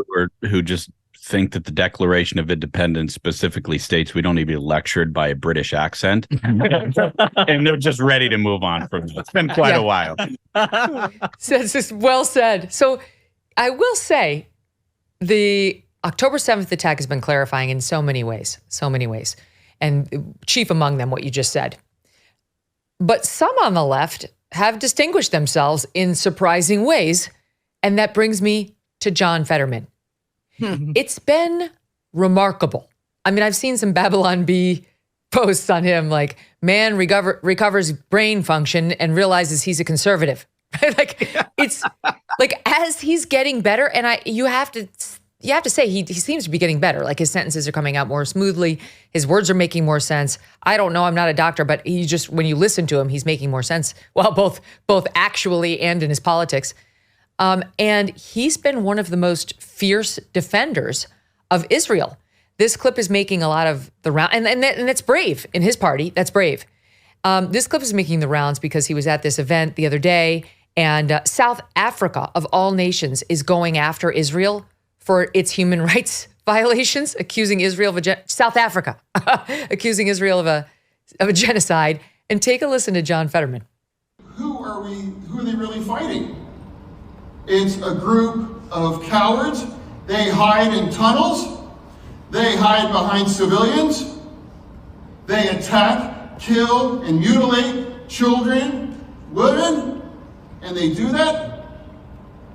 who just think that the Declaration of Independence specifically states we don't need to be lectured by a British accent. And they're just ready to move on from it. It's been quite a while.
So it's just well said. So I will say the October 7th attack has been clarifying in so many ways. And chief among them, what you just said. But some on the left have distinguished themselves in surprising ways. And that brings me to John Fetterman. It's been remarkable. I mean, I've seen some Babylon Bee posts on him, like, man recovers brain function and realizes he's a conservative. Like, it's like as he's getting better, and you have to say he seems to be getting better. Like, his sentences are coming out more smoothly. His words are making more sense. I don't know. I'm not a doctor, but he just, when you listen to him, he's making more sense. Well, both actually and in his politics. And he's been one of the most fierce defenders of Israel. This clip is making a lot of the round, and that's brave in his party. That's brave. This clip is making the rounds because he was at this event the other day, and South Africa, of all nations, is going after Israel for its human rights violations, accusing Israel of South Africa, accusing Israel of a genocide. And take a listen to John Fetterman.
Who are they really fighting? It's a group of cowards. They hide in tunnels. They hide behind civilians. They attack, kill, and mutilate children, women, and they do that.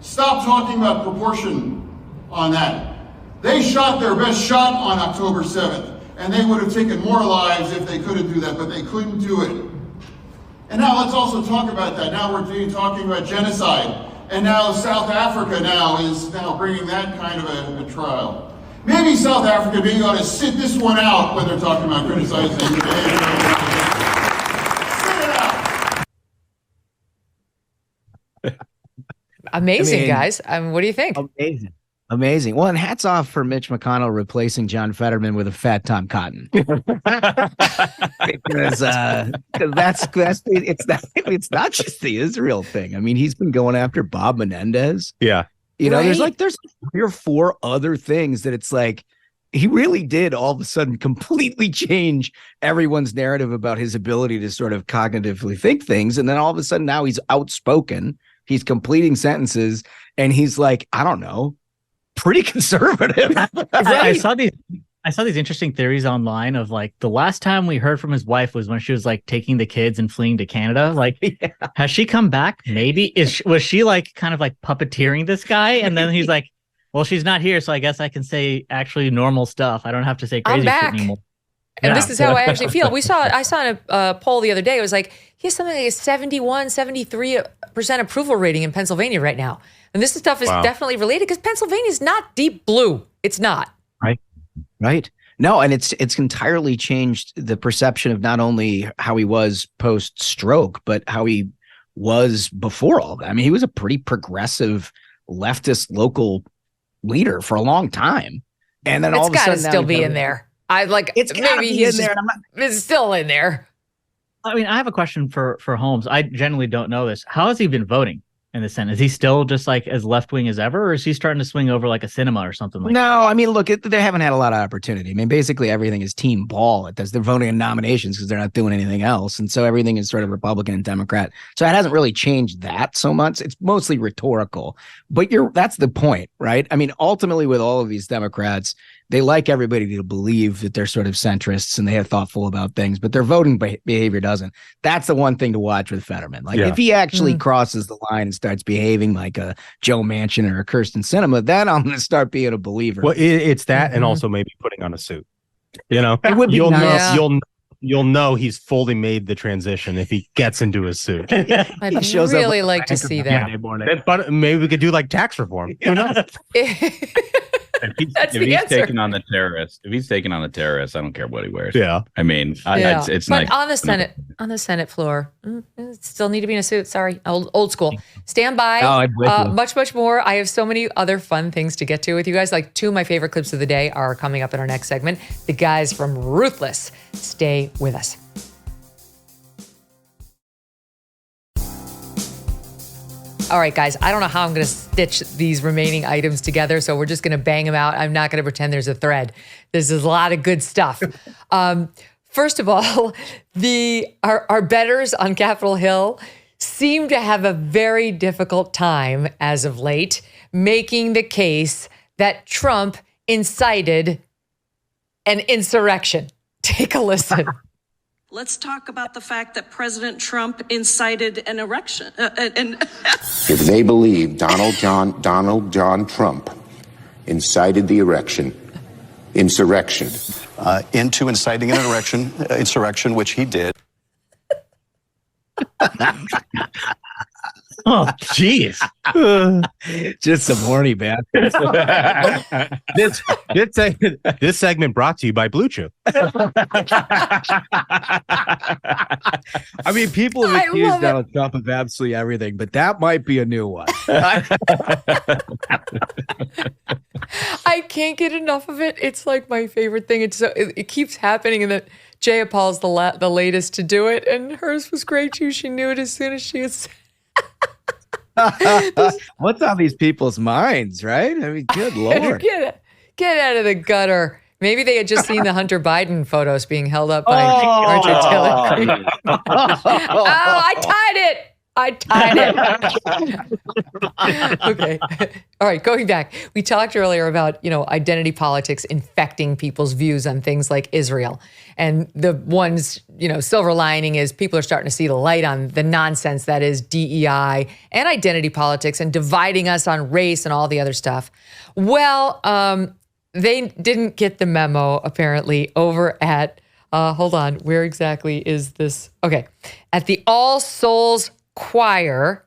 Stop talking about proportion on that. They shot their best shot on October 7th, and they would have taken more lives if they couldn't do that, but they couldn't do it. And now let's also talk about that. Now we're talking about genocide. And now South Africa is bringing that kind of a trial. Maybe South Africa ought to sit this one out when they're talking about criticizing. Sit it out.
Amazing, guys. What do you think?
Amazing. Well, and hats off for Mitch McConnell replacing John Fetterman with a fat Tom Cotton. Because it's not just the Israel thing. I mean, he's been going after Bob Menendez.
Yeah.
There's 3 or 4 other things that it's like he really did all of a sudden completely change everyone's narrative about his ability to sort of cognitively think things. And then all of a sudden now he's outspoken. He's completing sentences, and he's like, I don't know, pretty conservative.
I saw these interesting theories online of like the last time we heard from his wife was when she was like taking the kids and fleeing to Canada. Like, has she come back? Maybe was she like kind of like puppeteering this guy? And then he's like, well, she's not here, so I guess I can say actually normal stuff. I don't have to say crazy shit anymore.
And this is how I actually feel. I saw a poll the other day. It was like, he has something like a 71, 73% approval rating in Pennsylvania right now. And this stuff is definitely related because Pennsylvania is not deep blue. It's not.
Right. No, and it's entirely changed the perception of not only how he was post-stroke, but how he was before all that. I mean, he was a pretty progressive leftist local leader for a long time. And then all of a sudden,
it's got to still be in there.
It's maybe he's in there.
It's still in there.
I mean, I have a question for Holmes. I generally don't know this. How has he been voting in the Senate? Is he still just like as left-wing as ever, or is he starting to swing over like a cinema or something like that?
No, I mean, look, they haven't had a lot of opportunity. I mean, basically everything is team ball. They're voting in nominations because they're not doing anything else. And so everything is sort of Republican and Democrat. So it hasn't really changed that so much. It's mostly rhetorical. But that's the point, right? I mean, ultimately with all of these Democrats, they like everybody to believe that they're sort of centrists and they are thoughtful about things, but their voting behavior doesn't. That's the one thing to watch with Fetterman. Like if he actually crosses the line and starts behaving like a Joe Manchin or a Kirsten Sinema, then I'm going to start being a believer.
Well, it's that, and also maybe putting on a suit.
It would be nice.
You'll know he's fully made the transition if he gets into a suit.
I'd really like to see that.
But maybe we could do like tax reform. Who knows?
That's
if
the
he's
answer.
taking on the terrorist, I don't care what he wears.
Yeah.
I mean,
Yeah.
it's
but
nice.
on the Senate floor, still need to be in a suit. Sorry, old school. Stand by.
Oh, I'm with you.
Much more. I have so many other fun things to get to with you guys. Like 2 of my favorite clips of the day are coming up in our next segment. The guys from Ruthless. Stay with us. All right, guys, I don't know how I'm going to stitch these remaining items together, so we're just going to bang them out. I'm not going to pretend there's a thread. This is a lot of good stuff. First of all, our bettors on Capitol Hill seem to have a very difficult time as of late making the case that Trump incited an insurrection. Take a listen.
Let's talk about the fact that President Trump incited an erection.
If they believe Donald John Trump incited the insurrection.
Into inciting an insurrection, which he did.
Oh, jeez.
Just some horny man.
This segment brought to you by Blue Chew.
I mean, people have accused Donald Trump of absolutely everything, but that might be a new one.
I can't get enough of it. It's like my favorite thing. It keeps happening, and that Jaya Paul's the latest to do it, and hers was great too. She knew it as soon as she was.
What's on these people's minds, right? I mean, good Lord.
Get out of the gutter. Maybe they had just seen the Hunter Biden photos being held up by Marjorie Taylor Greene. I tied it. Okay. All right. Going back, we talked earlier about, identity politics infecting people's views on things like Israel. And the one's, silver lining is people are starting to see the light on the nonsense that is DEI and identity politics and dividing us on race and all the other stuff. Well, they didn't get the memo, apparently, over at, hold on, where exactly is this? Okay. At the All Souls Choir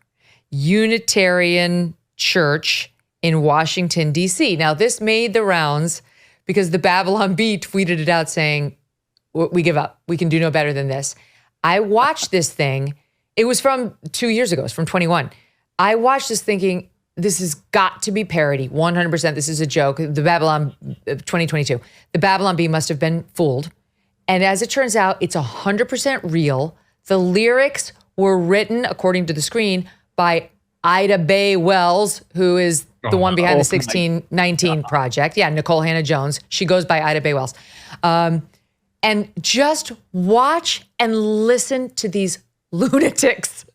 Unitarian Church in Washington, D.C. Now, this made the rounds because the Babylon Bee tweeted it out saying, we give up. We can do no better than this. I watched this thing. It was from 2 years ago. It's from 21. I watched this thinking, this has got to be parody. 100%. This is a joke. The Babylon, 2022. The Babylon Bee must have been fooled. And as it turns out, it's 100% real. The lyrics were written, according to the screen, by Ida Bae Wells, who is the one behind the 1619 Project. Yeah, Nicole Hannah-Jones. She goes by Ida Bae Wells. And just watch and listen to these lunatics.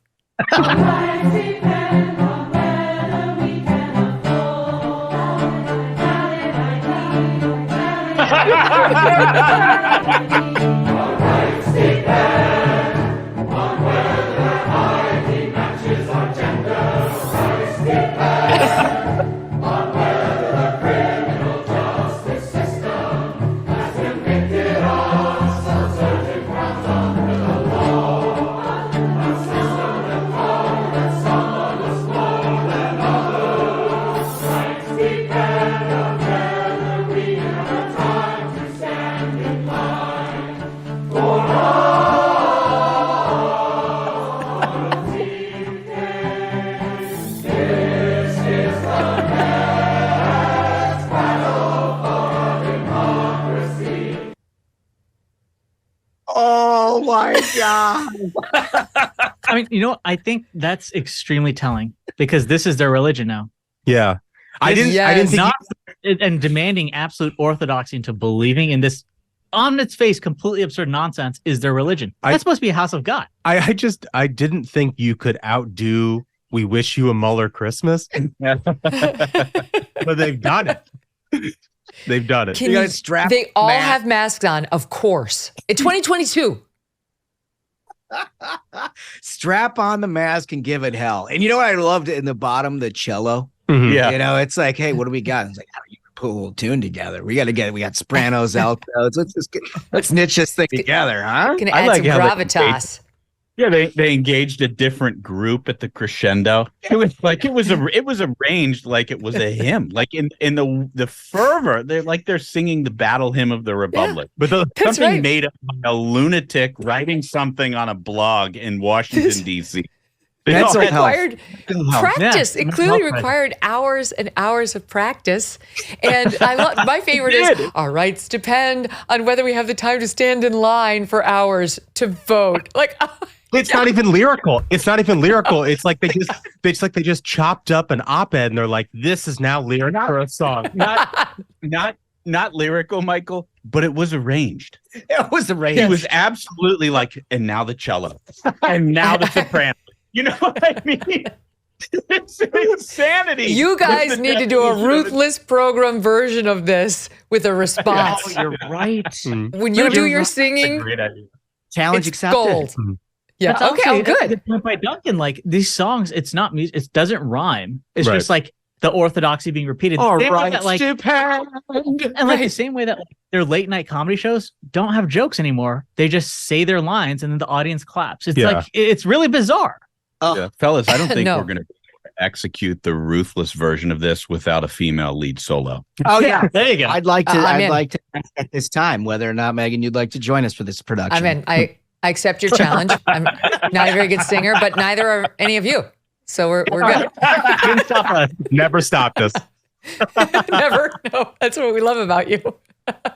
Oh my God.
I mean, I think that's extremely telling because this is their religion now.
Yeah. I didn't think
and demanding absolute orthodoxy into believing in this on its face completely absurd nonsense is their religion. That's supposed to be a house of God.
I didn't think you could outdo "We Wish You a Mueller Christmas," but they've done it. They've done it.
They all have masks on, of course. It's 2022.
Strap on the mask and give it hell. And you know what I loved in the bottom, the cello?
Mm-hmm.
Yeah. It's like, hey, what do we got? And it's like, how do you put a little tune together? We got sopranos, altos. Let's niche this thing together, huh?
Gonna add some gravitas.
Yeah, they engaged a different group at the crescendo. It was arranged like it was a hymn, like in the fervor. They're singing the battle hymn of the Republic, but something made up by a lunatic writing something on a blog in Washington D.C.
It required practice. It clearly required hours and hours of practice. And my favorite is our rights depend on whether we have the time to stand in line for hours to vote.
It's not even lyrical. It's not even lyrical. It's like they just chopped up an op-ed and they're like, this is now lyric for a song.
Not lyrical, Michael, but it was arranged.
It was arranged.
He was absolutely like, and now the cello, and now the soprano. You know what I mean? It's insanity.
You guys need to do a Ruthless program version of this with a response.
Oh, you're right.
When you do your singing,
great idea.
Challenge accepted.
Gold. Yeah.
That's
Okay. Oh, good.
By Duncan, like these songs, it's not music. It doesn't rhyme. It's just like the orthodoxy being repeated.
All right.
The same way that their late night comedy shows don't have jokes anymore. They just say their lines and then the audience claps. It's like it's really bizarre.
Fellas, I don't think we're going to execute the Ruthless version of this without a female lead solo.
Oh yeah,
there you go.
I'd like to ask at this time whether or not, Megyn, you'd like to join us for this production.
I'm in. I accept your challenge. I'm not a very good singer, but neither are any of you. So we're good.
Didn't stop us. Never stopped us.
Never. No, that's what we love about you.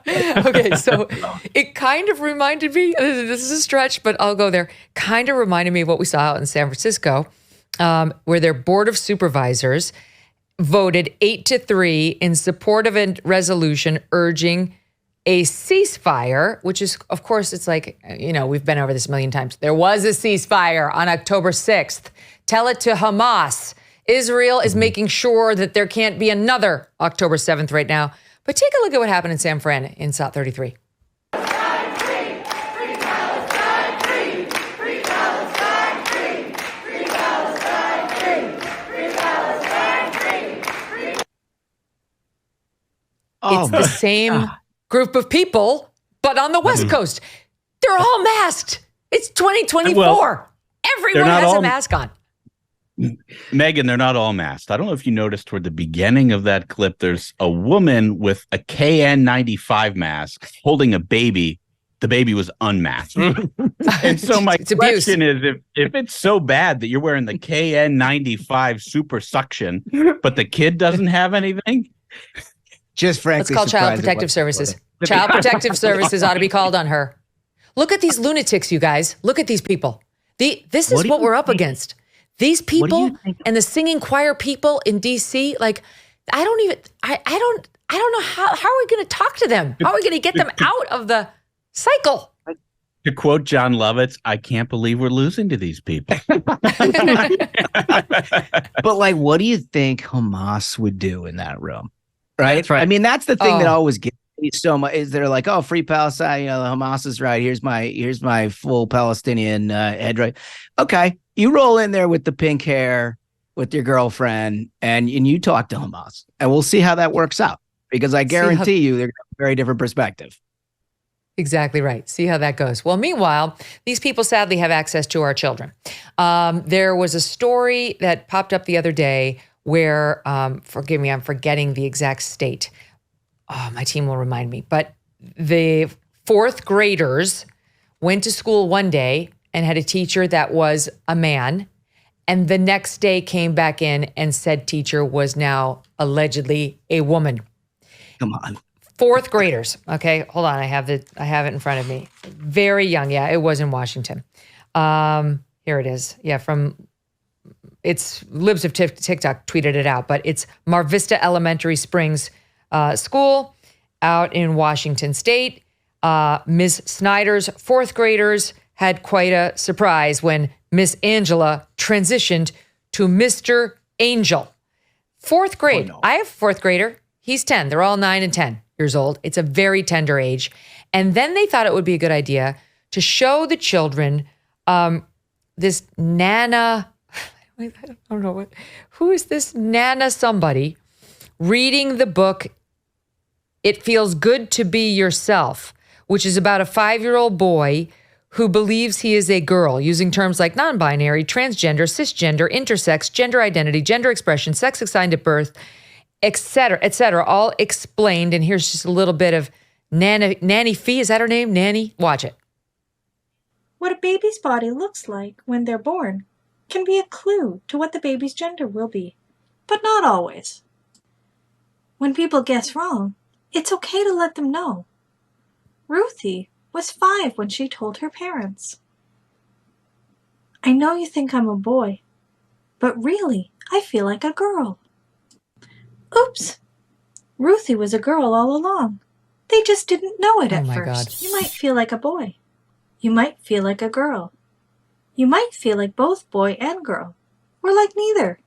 Okay, so it kind of reminded me, this is a stretch, but I'll go there, kind of reminded me of what we saw out in San Francisco, where their board of supervisors voted 8-3 in support of a resolution urging a ceasefire, which is, of course, it's like, we've been over this a million times. There was a ceasefire on October 6th. Tell it to Hamas. Israel is making sure that there can't be another October 7th right now. But take a look at what happened in San Fran in SOT 33. It's the same group of people, but on the West Coast. They're all masked. It's 2024.
Well,
everyone has a mask on.
Megyn, they're not all masked. I don't know if you noticed toward the beginning of that clip, there's a woman with a KN95 mask holding a baby. The baby was unmasked. And so my question is, if it's so bad that you're wearing the KN95 super suction, but the kid doesn't have anything?
Just frankly,
let's call Child Protective Services. Child Protective Services ought to be called on her. Look at these lunatics, you guys. Look at these people. This is what we're up against. These people and the singing choir people in DC, like, I don't know how are we going to talk to them? How are we going to get them out of the cycle?
To quote John Lovitz, I can't believe we're losing to these people.
But like, what do you think Hamas would do in that room? Right?
That's right.
I mean, that's the thing that always gets me so much is they're like, oh, free Palestine, Hamas is right. Here's my full Palestinian head right. Okay. You roll in there with the pink hair with your girlfriend and you talk to Hamas and we'll see how that works out because I guarantee you they're going to have a very different perspective.
Exactly right. See how that goes. Well, meanwhile, these people sadly have access to our children. There was a story that popped up the other day where, forgive me, I'm forgetting the exact state. Oh, my team will remind me. But the fourth graders went to school one day and had a teacher that was a man. And the next day came back in and said teacher was now allegedly a woman.
Come on.
Fourth graders. Okay, hold on. I have it in front of me. Very young. Yeah, it was in Washington. Here it is. Yeah, it's Libs of TikTok tweeted it out, but it's Mar Vista Elementary Springs School out in Washington State. Ms. Snyder's fourth graders had quite a surprise when Miss Angela transitioned to Mr. Angel. Fourth grade. Oh, no. I have a fourth grader. He's 10. They're all 9 and 10 years old. It's a very tender age. And then they thought it would be a good idea to show the children this Nana, I don't know who is this Nana somebody reading the book, It Feels Good to Be Yourself, which is about a 5-year-old boy who believes he is a girl, using terms like non-binary, transgender, cisgender, intersex, gender identity, gender expression, sex assigned at birth, et cetera, all explained. And here's just a little bit of Nanny Fee. Is that her name? Nanny? Watch it.
What a baby's body looks like when they're born can be a clue to what the baby's gender will be, but not always. When people guess wrong, it's okay to let them know. Ruthie was 5 when she told her parents. I know you think I'm a boy, but really, I feel like a girl. Oops! Ruthie was a girl all along. They just didn't know it at first. God. You might feel like a boy. You might feel like a girl. You might feel like both boy and girl, or like neither.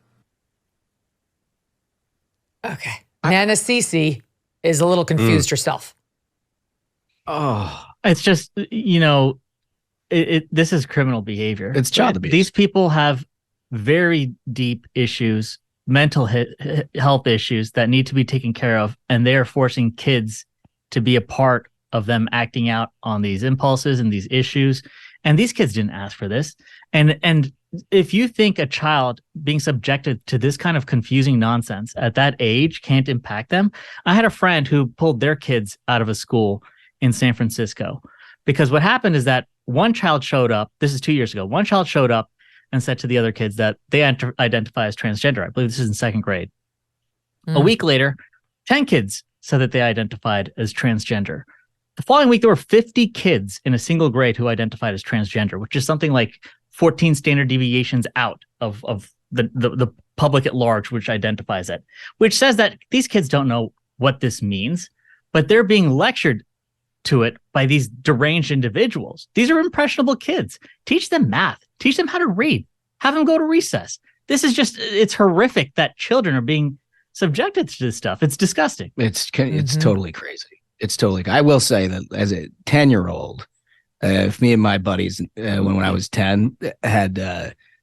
Okay. Nana Cece is a little confused herself.
Oh, it's just, this is criminal behavior.
It's child abuse.
These people have very deep issues, mental health issues that need to be taken care of, and they are forcing kids to be a part of them acting out on these impulses and these issues. And these kids didn't ask for this. And if you think a child being subjected to this kind of confusing nonsense at that age can't impact them, I had a friend who pulled their kids out of a school in San Francisco because what happened is that one child showed up. This is 2 years ago. One child showed up and said to the other kids that they identify as transgender. I believe this is in 2nd grade. A week later, 10 kids said that they identified as transgender. The following week, there were 50 kids in a single grade who identified as transgender, which is something like 14 standard deviations out of the public at large, which identifies it, which says that these kids don't know what this means, but they're being lectured to it by these deranged individuals. These are impressionable kids. Teach them math. Teach them how to read. Have them go to recess. This is just, it's horrific that children are being subjected to this stuff. It's disgusting.
It's totally crazy. It's totally. I will say that as a 10-year-old, if me and my buddies, when I was 10, had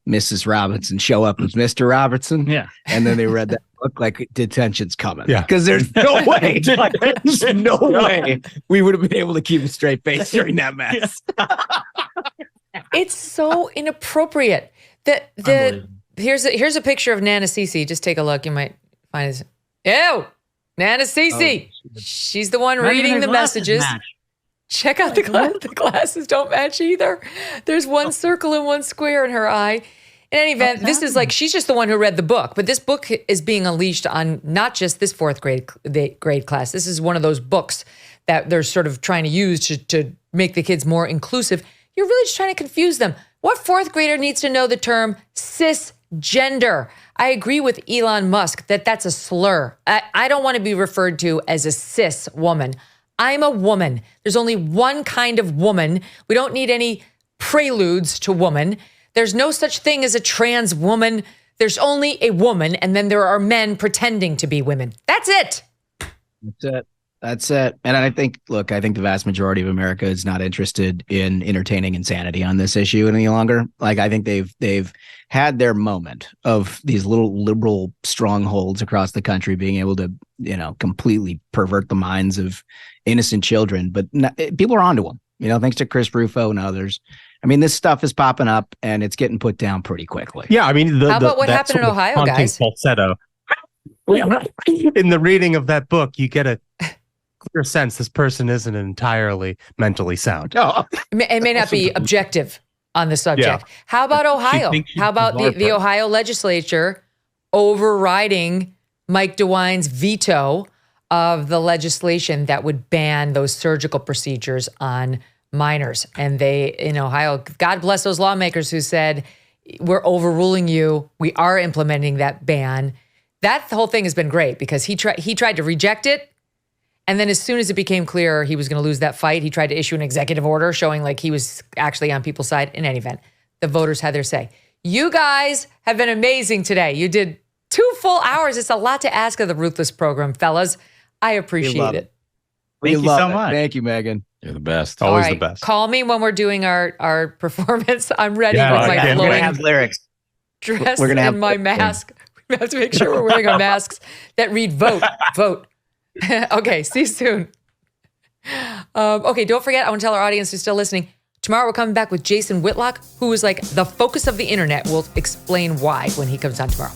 Mrs. Robinson show up as Mr. Robertson, and then they read that book, like detention's coming. Yeah, because there's no way, there's no way we would have been able to keep a straight face during that mess.
It's so inappropriate. Here's a picture of Nana Cece. Just take a look. You might find it. Ew, Nana Cece. She's the one reading the messages. Check out the glasses don't match either. There's one circle and one square in her eye. In any event, this is like, she's just the one who read the book, but this book is being unleashed on not just this 4th grade class. This is one of those books that they're sort of trying to use to make the kids more inclusive. You're really just trying to confuse them. What 4th grader needs to know the term cisgender? I agree with Elon Musk that that's a slur. I don't want to be referred to as a cis woman. I'm a woman. There's only one kind of woman. We don't need any preludes to woman. There's no such thing as a trans woman. There's only a woman, and then there are men pretending to be women. That's it.
That's it. And I think the vast majority of America is not interested in entertaining insanity on this issue any longer. Like, I think they've had their moment of these little liberal strongholds across the country being able to, completely pervert the minds of innocent children. But people are onto them, thanks to Chris Rufo and others. I mean, this stuff is popping up and it's getting put down pretty quickly.
Yeah, I mean,
how about what happened in Ohio, guys?
Falsetto. In the reading of that book, you get a clear sense this person isn't entirely mentally sound.
No, it may not be objective on the subject. Yeah. How about Ohio? How about the Ohio legislature overriding Mike DeWine's veto of the legislation that would ban those surgical procedures on minors? And they, in Ohio, God bless those lawmakers who said, we're overruling you. We are implementing that ban. That whole thing has been great because he tried to reject it. And then as soon as it became clear he was going to lose that fight, he tried to issue an executive order showing like he was actually on people's side. In any event, the voters had their say. You guys have been amazing today. You did 2 full hours. It's a lot to ask of the Ruthless program, fellas. I appreciate it.
Thank you so much.
Thank you, Megyn.
You're the best.
Always the best.
Call me when we're doing our performance. I'm ready with my flowing
lyrics.
Dress and my mask. We have to make sure we're wearing our masks that read vote, vote. Okay, see you soon. Okay, don't forget, I want to tell our audience who's still listening, Tomorrow we're coming back with Jason Whitlock, who is like the focus of the internet. We'll explain why when he comes on tomorrow.